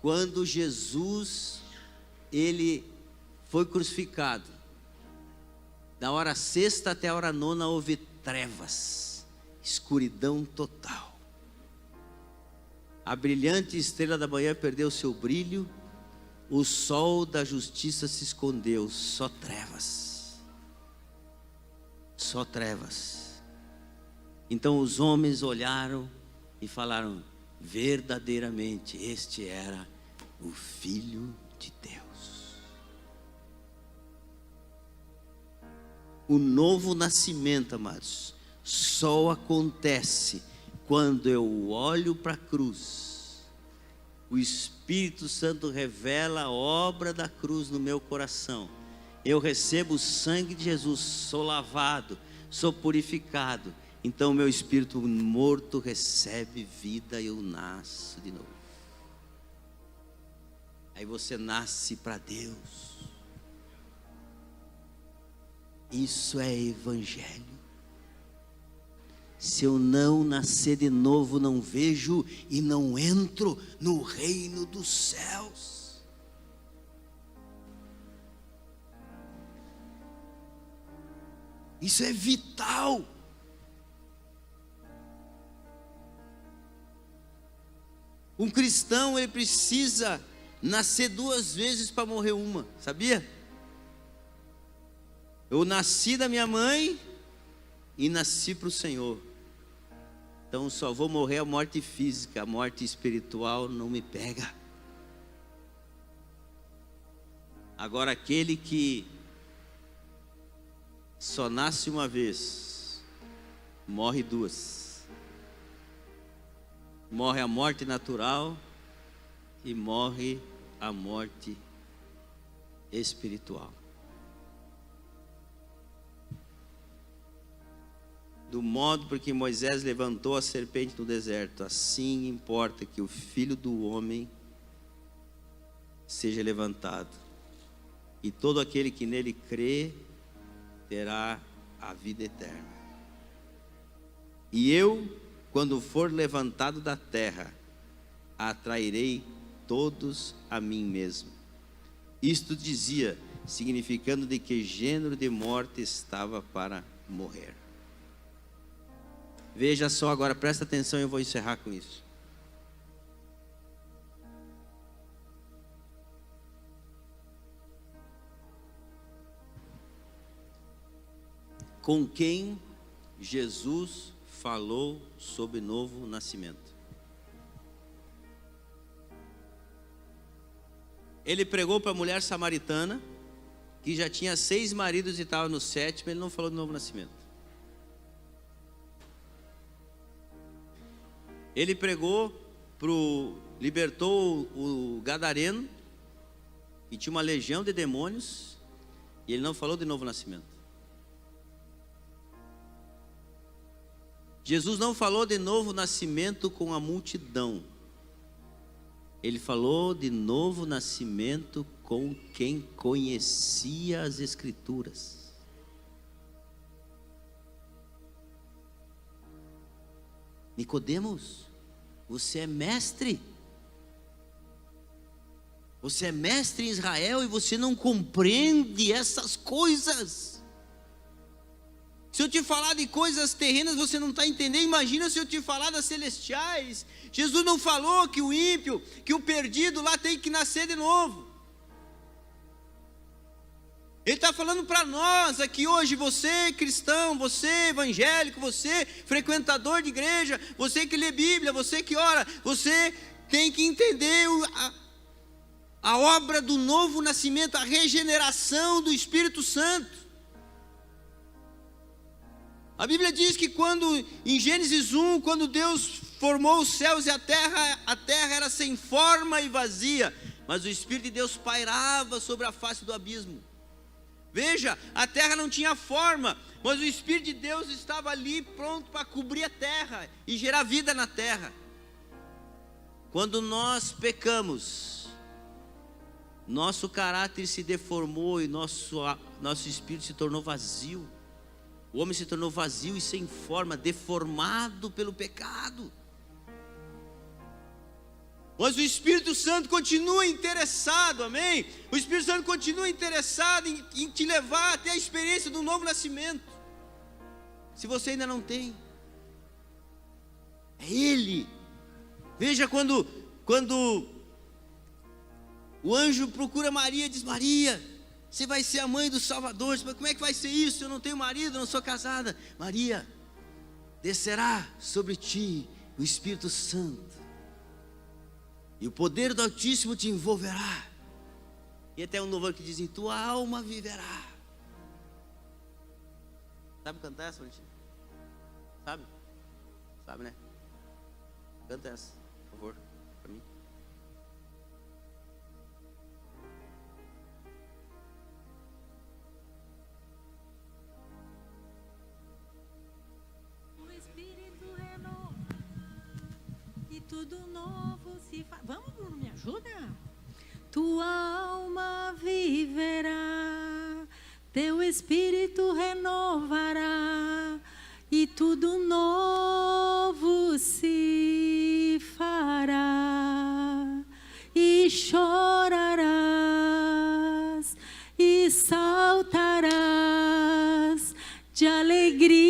quando Jesus, ele foi crucificado, da hora sexta até a hora nona houve trevas, escuridão total. A brilhante estrela da manhã perdeu seu brilho, o sol da justiça se escondeu, só trevas. Só trevas. Então os homens olharam e falaram: verdadeiramente este era o Filho de Deus. O novo nascimento, amados, só acontece quando eu olho para a cruz. O Espírito Santo revela a obra da cruz no meu coração. Eu recebo o sangue de Jesus, sou lavado, sou purificado. Então meu espírito morto recebe vida e eu nasço de novo. Aí você nasce para Deus. Isso é evangelho. Se eu não nascer de novo, não vejo e não entro no reino dos céus. Isso é vital. Um cristão, ele precisa nascer 2 vezes para morrer uma, sabia? Eu nasci da minha mãe e nasci para o Senhor. Então só vou morrer a morte física, a morte espiritual não me pega. Agora aquele que só nasce uma vez, morre 2. Morre a morte natural e morre a morte espiritual. Do modo por que Moisés levantou a serpente no deserto, assim importa que o Filho do Homem seja levantado, e todo aquele que nele crê terá a vida eterna. E eu, quando for levantado da terra, atrairei todos a mim mesmo. Isto dizia, significando de que gênero de morte estava para morrer. Veja só agora, presta atenção, eu vou encerrar com isso. Com quem Jesus falou sobre novo nascimento? Ele pregou para a mulher samaritana, que já tinha 6 maridos e estava no 7º, ele não falou de novo nascimento. Ele pregou libertou o gadareno, que tinha uma legião de demônios, e ele não falou de novo nascimento. Jesus não falou de novo nascimento com a multidão. Ele falou de novo nascimento com quem conhecia as Escrituras. Nicodemos, você é mestre. Você é mestre em Israel e você não compreende essas coisas. Se eu te falar de coisas terrenas, você não está entendendo. Imagina se eu te falar das celestiais. Jesus não falou que o ímpio, que o perdido lá tem que nascer de novo. Ele está falando para nós aqui hoje, você cristão, você evangélico, você frequentador de igreja, você que lê Bíblia, você que ora, você tem que entender a obra do novo nascimento, a regeneração do Espírito Santo. A Bíblia diz que em Gênesis 1, quando Deus formou os céus e a terra era sem forma e vazia, mas o Espírito de Deus pairava sobre a face do abismo. Veja, a terra não tinha forma, mas o Espírito de Deus estava ali pronto para cobrir a terra e gerar vida na terra. Quando nós pecamos, nosso caráter se deformou e nosso espírito se tornou vazio. O homem se tornou vazio e sem forma, deformado pelo pecado. Mas o Espírito Santo continua interessado, amém? O Espírito Santo continua interessado em te levar até a experiência do novo nascimento. Se você ainda não tem, é Ele. Veja quando o anjo procura Maria e diz: Maria, você vai ser a mãe do Salvador. Mas como é que vai ser isso? Eu não tenho marido, não sou casada. Maria, descerá sobre ti o Espírito Santo, e o poder do Altíssimo te envolverá. E até um louvor que diz: em tua alma viverá. Sabe cantar essa, Valentina? Sabe? Sabe, né? Canta essa, por favor, para mim. O Espírito renova e tudo novo se faz. Vamos, Bruno, me ajuda? Tua alma viverá, teu Espírito renovará, e tudo novo se fará, e chorarás, e saltarás de alegria.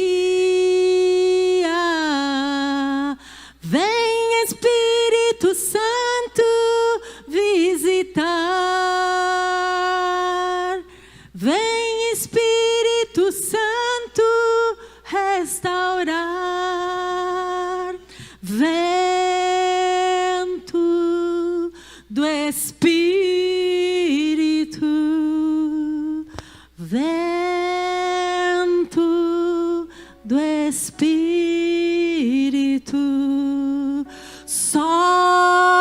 Vem, Espírito Santo, visitar. Vem, Espírito Santo, restaurar. Vento do Espírito, vento do Espírito, sopra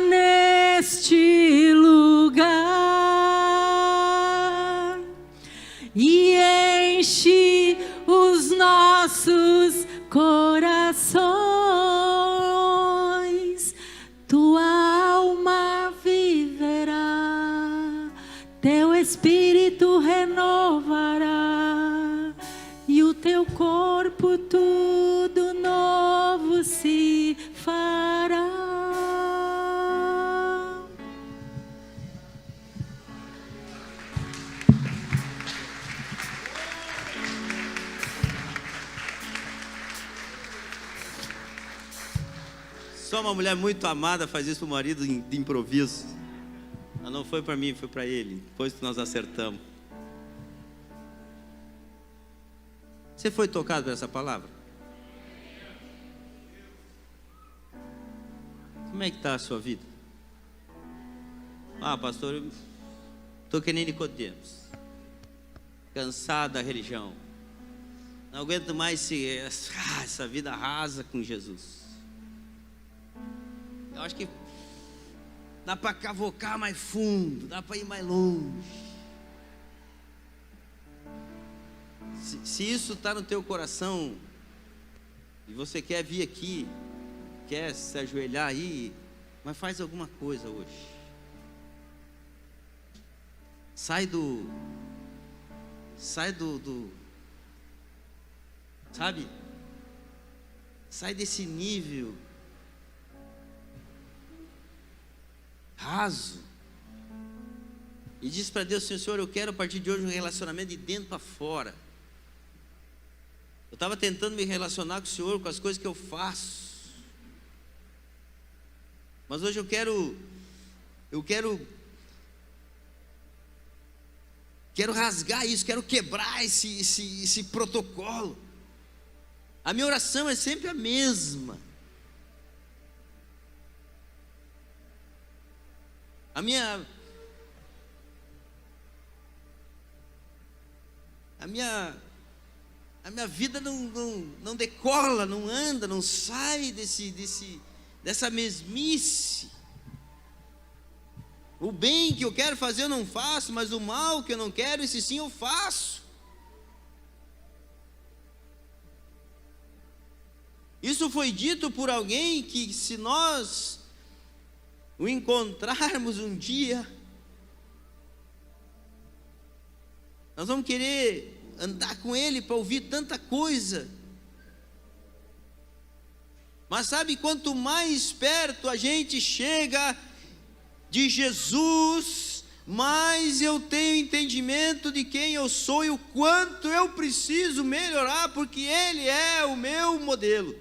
neste lugar e enche os nossos corações. Tua alma viverá, teu Espírito renovará, e o teu corpo tudo novo se fará. Só uma mulher muito amada faz isso para o marido de improviso. Mas não foi para mim, foi para ele. Depois que nós acertamos. Você foi tocado por essa palavra? Como é que está a sua vida? Ah, pastor, eu estou que nem Nicodemos, cansado da religião. Não aguento mais essa vida rasa com Jesus. Eu acho que dá para cavocar mais fundo, dá para ir mais longe. Se isso está no teu coração e você quer vir aqui, quer se ajoelhar aí, mas faz alguma coisa hoje. Sai do sabe? Sai desse nível raso e diz para Deus: Senhor, eu quero a partir de hoje um relacionamento de dentro para fora. Eu estava tentando me relacionar com o Senhor, com as coisas que eu faço, mas hoje eu quero rasgar isso, quero quebrar esse protocolo. A minha oração é sempre a mesma. A minha vida não decola, não anda, não sai dessa mesmice. O bem que eu quero fazer eu não faço, mas o mal que eu não quero, esse sim eu faço. Isso foi dito por alguém que, se nós o encontrarmos um dia, nós vamos querer andar com ele para ouvir tanta coisa, Mas sabe, quanto mais perto a gente chega de Jesus, mais eu tenho entendimento de quem eu sou e o quanto eu preciso melhorar, porque Ele é o meu modelo.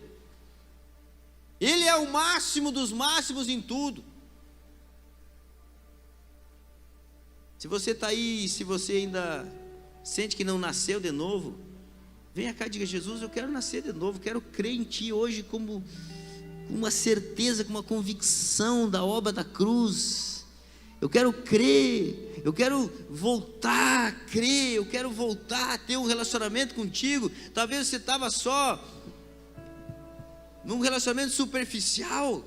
Ele é o máximo dos máximos em tudo. Se você está aí, se você ainda sente que não nasceu de novo, venha cá e diga: Jesus, eu quero nascer de novo, quero crer em Ti hoje como uma certeza, com uma convicção da obra da cruz. Eu quero crer, eu quero voltar a crer, eu quero voltar a ter um relacionamento contigo. Talvez você estava só num relacionamento superficial.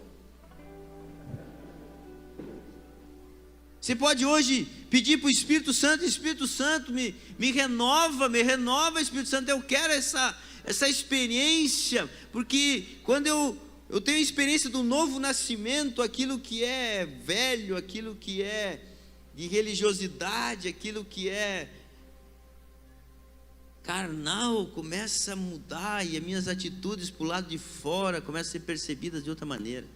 Você pode hoje pedir para o Espírito Santo: Espírito Santo, me renova, Espírito Santo, eu quero essa experiência, porque quando eu tenho a experiência do novo nascimento, aquilo que é velho, aquilo que é de religiosidade, aquilo que é carnal, começa a mudar, e as minhas atitudes para o lado de fora começam a ser percebidas de outra maneira.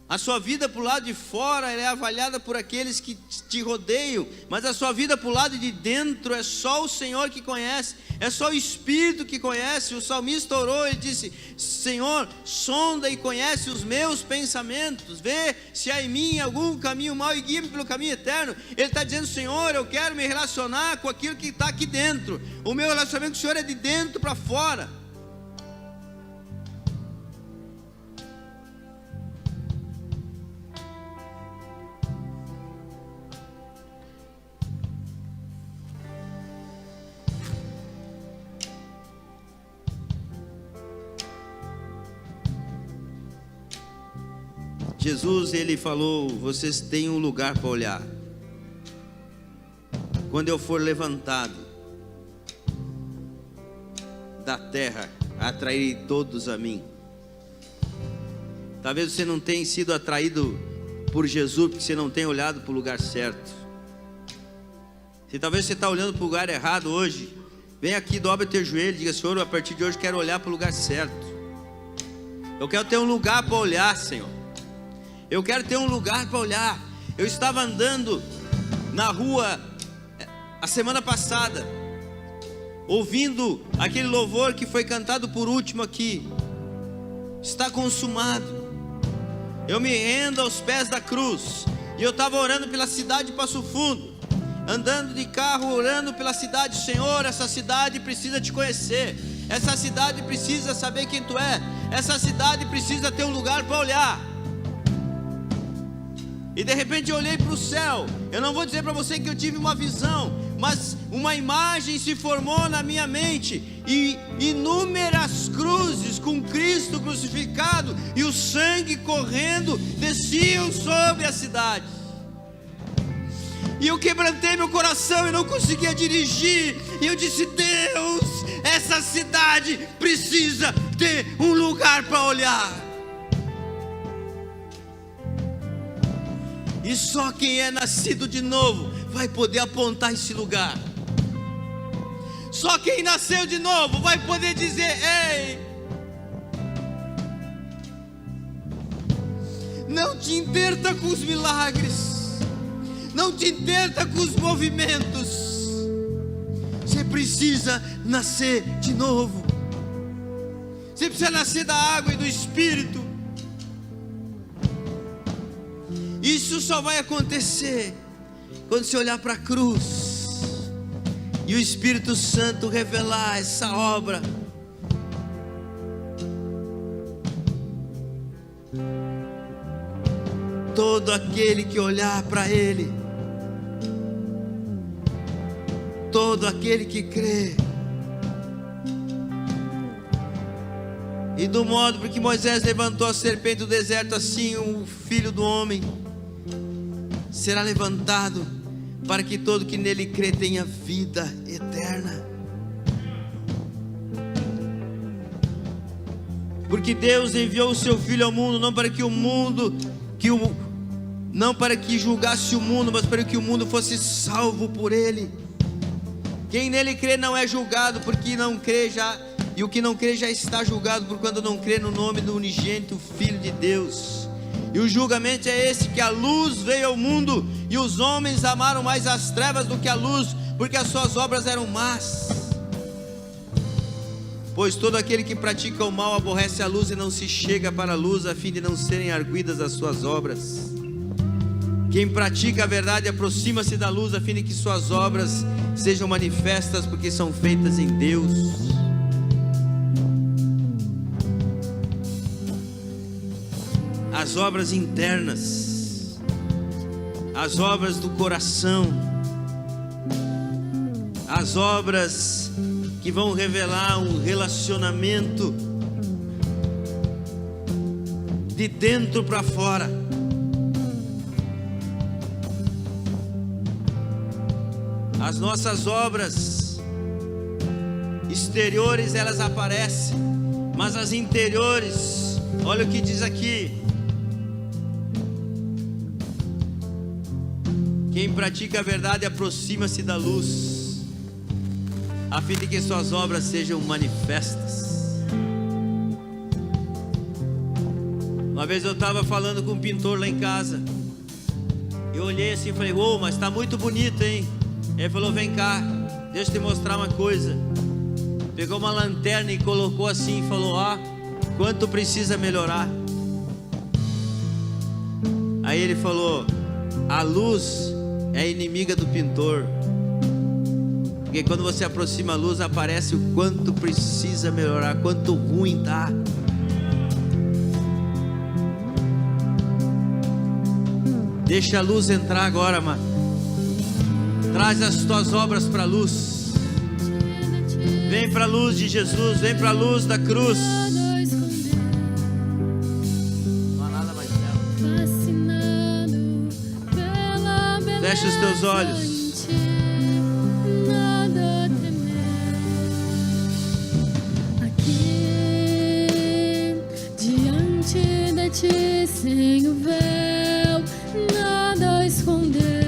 A sua vida para o lado de fora é avaliada por aqueles que te rodeiam, mas a sua vida para o lado de dentro é só o Senhor que conhece, é só o Espírito que conhece. O salmista orou, ele disse: Senhor, sonda e conhece os meus pensamentos, vê se há em mim algum caminho mau e guia-me pelo caminho eterno. Ele está dizendo: Senhor, eu quero me relacionar com aquilo que está aqui dentro. O meu relacionamento com o Senhor é de dentro para fora. Jesus, Ele falou: vocês têm um lugar para olhar. Quando eu for levantado da terra, atrairei todos a mim. Talvez você não tenha sido atraído por Jesus, porque você não tem olhado para o lugar certo. Se talvez você está olhando para o lugar errado hoje, vem aqui, dobra teu joelho e diga: Senhor, a partir de hoje quero olhar para o lugar certo. Eu quero ter um lugar para olhar, Senhor. Eu quero ter um lugar para olhar. Eu estava andando na rua a semana passada, ouvindo aquele louvor que foi cantado por último aqui. Está consumado. Eu me rendo aos pés da cruz. E eu estava orando pela cidade de Passo Fundo, andando de carro, orando pela cidade. Senhor, essa cidade precisa te conhecer. Essa cidade precisa saber quem tu é. Essa cidade precisa ter um lugar para olhar. E de repente eu olhei para o céu. Eu não vou dizer para você que eu tive uma visão, mas uma imagem se formou na minha mente, e inúmeras cruzes com Cristo crucificado e o sangue correndo desciam sobre a cidade. E eu quebrantei meu coração e não conseguia dirigir. E eu disse: Deus, essa cidade precisa ter um lugar para olhar. E só quem é nascido de novo vai poder apontar esse lugar. Só quem nasceu de novo vai poder dizer: ei, não te interta com os milagres, não te interta com os movimentos. Você precisa nascer de novo. Você precisa nascer da água e do Espírito. Isso só vai acontecer quando você olhar para a cruz e o Espírito Santo revelar essa obra. Todo aquele que olhar para Ele, todo aquele que crê, e do modo porque Moisés levantou a serpente do deserto, assim o Filho do Homem será levantado, para que todo que nele crê tenha vida eterna. Porque Deus enviou o seu Filho ao mundo, não para que julgasse o mundo, mas para que o mundo fosse salvo por ele. Quem nele crê não é julgado, porque não crê já, e o que não crê já está julgado, por quando não crê no nome do unigênito Filho de Deus. E o julgamento é esse, que a luz veio ao mundo, e os homens amaram mais as trevas do que a luz, porque as suas obras eram más. Pois todo aquele que pratica o mal aborrece a luz e não se chega para a luz, a fim de não serem arguidas as suas obras. Quem pratica a verdade aproxima-se da luz, a fim de que suas obras sejam manifestas, porque são feitas em Deus. As obras internas, as obras do coração, as obras que vão revelar um relacionamento de dentro para fora. As nossas obras exteriores, elas aparecem, mas as interiores, olha o que diz aqui: quem pratica a verdade aproxima-se da luz, a fim de que suas obras sejam manifestas. Uma vez eu estava falando com um pintor lá em casa, eu olhei assim e falei: "Uou, mas está muito bonito, hein?" Ele falou: "Vem cá, deixa eu te mostrar uma coisa." Pegou uma lanterna e colocou assim e falou: "Ó, quanto precisa melhorar." Aí ele falou: "A luz é inimiga do pintor, porque quando você aproxima a luz, aparece o quanto precisa melhorar, quanto ruim tá." Deixa a luz entrar agora, mano. Traz as tuas obras para a luz. Vem para a luz de Jesus, vem para a luz da cruz. Não há nada mais belo. Fecha os teus olhos. Aqui diante de ti, sem o véu, nada a esconder.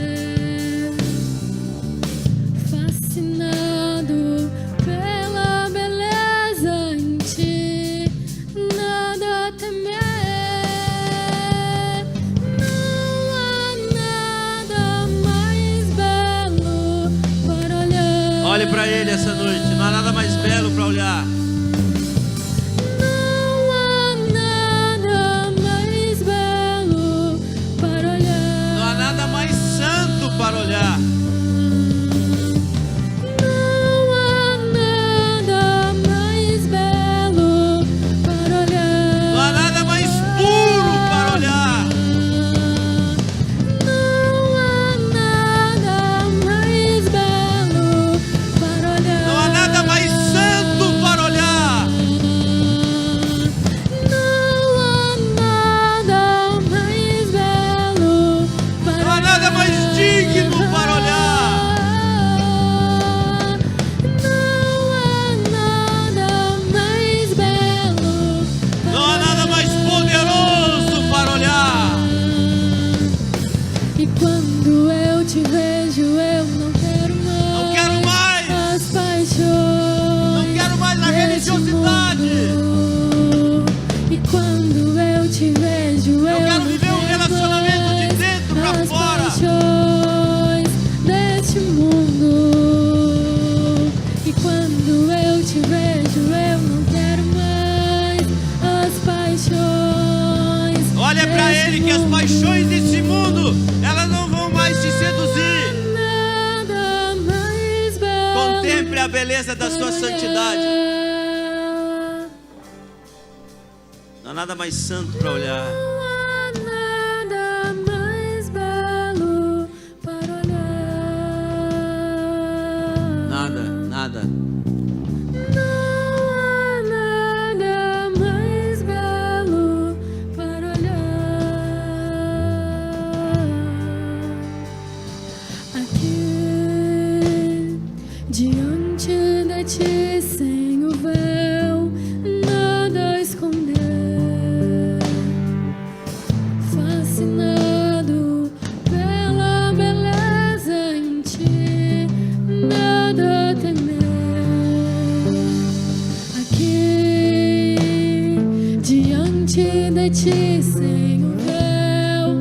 Fascinado pela beleza em ti, nada a temer. Não há nada mais belo para olhar. Olhe para Ele essa noite. Não há nada mais belo para olhar. Não há nada mais belo para olhar. Não há nada mais santo para olhar. Olha para Ele, que as paixões desse mundo, elas não vão mais te seduzir. Contemple a beleza da sua santidade. Não há nada mais santo para olhar. Nada, nada. Diante de ti, sem o véu, nada a esconder. diante de ti sem um véu,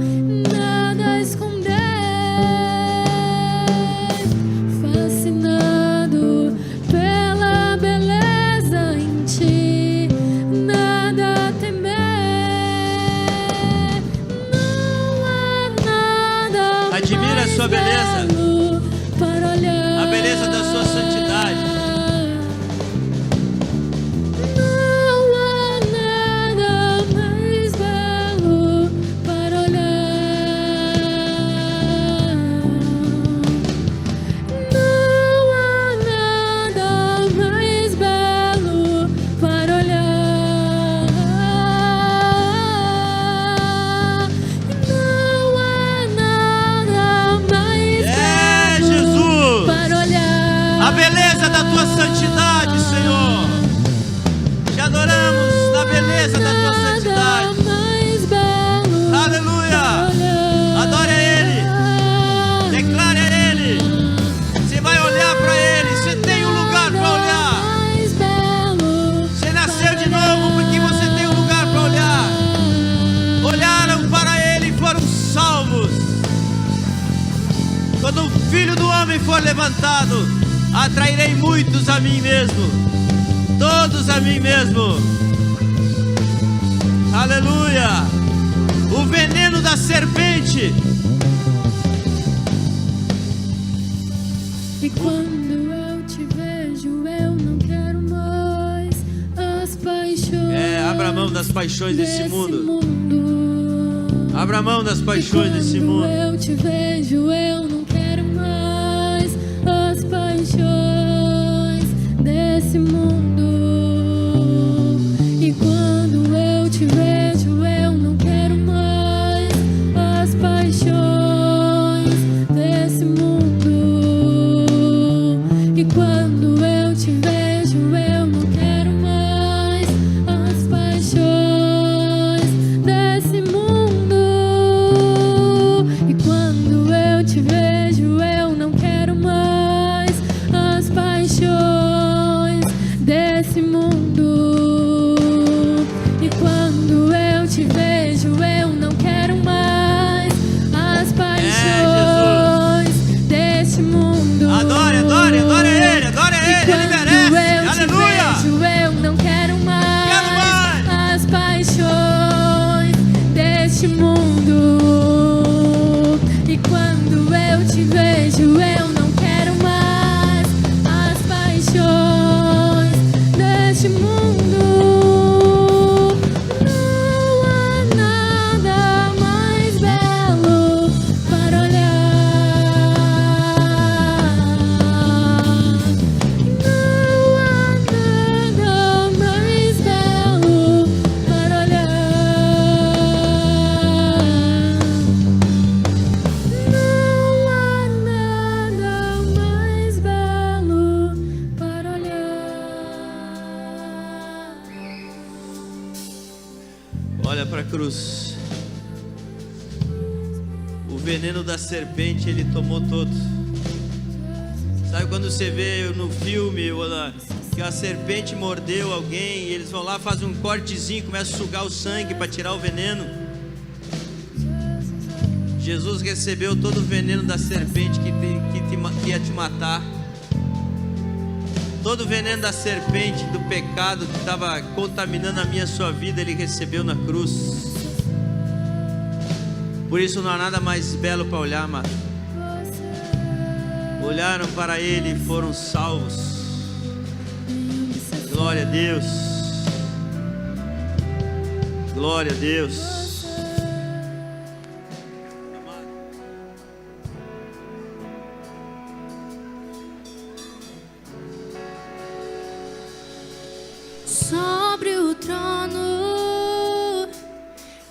nada a esconder. Fascinado pela beleza em ti, nada a temer. Não há nada Admira a sua beleza, belo para olhar. a beleza da sua santidade. Não há nada mais belo para olhar. Não há nada mais belo para olhar. Não há nada mais É, belo Jesus! para olhar. A beleza da tua santidade, Senhor. Te adoramos na beleza da tua santidade. Aleluia! Adore a Ele. Declare a Ele. Você vai olhar para Ele. Você tem um lugar para olhar. Você nasceu de novo porque você tem um lugar para olhar. Olharam para Ele e foram salvos. Quando o Filho do Homem for levantado, atrairei muitos a mim mesmo. Todos a mim mesmo. Aleluia! O veneno da serpente. E quando eu te vejo, eu não quero mais as paixões. Abra mão das paixões desse mundo. mundo. Abra mão das paixões desse Quando mundo. eu te vejo, eu não quero mais as paixões desse mundo. E quando eu te vejo, eu não quero mais as paixões desse mundo. E quando eu te vejo, eu não quero mais as paixões desse mundo. E quando eu te vejo, eu não quero mais as paixões desse mundo. E quando eu te vejo, eu não quero mais as paixões desse mundo. Adore, adore, adore a Ele. Adore a Ele. Ele merece. Aleluia! Eu não quero mais, Quero mais. as paixões deste mundo. E quando eu te vejo, eu não quero mais as paixões deste mundo. Não há nada mais belo para olhar. Não há nada mais belo para olhar. Não há nada mais belo para olhar. Olha para a cruz. O veneno da serpente ele tomou todo. Sabe quando você vê no filme que a serpente mordeu alguém e eles vão lá, fazem um cortezinho, começam a sugar o sangue para tirar o veneno? Jesus recebeu todo o veneno da serpente que ia te matar. Todo o veneno da serpente, do pecado que estava contaminando a minha e a sua vida, Ele recebeu na cruz. Por isso não há nada mais belo para olhar, amado. Olharam para Ele e foram salvos. Glória a Deus. Glória a Deus. Sobre o trono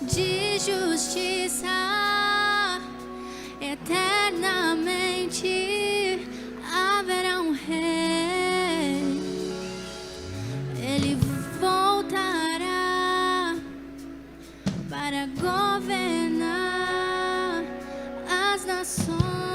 de justiça, eternamente haverá um rei. Ele voltará para governar as nações.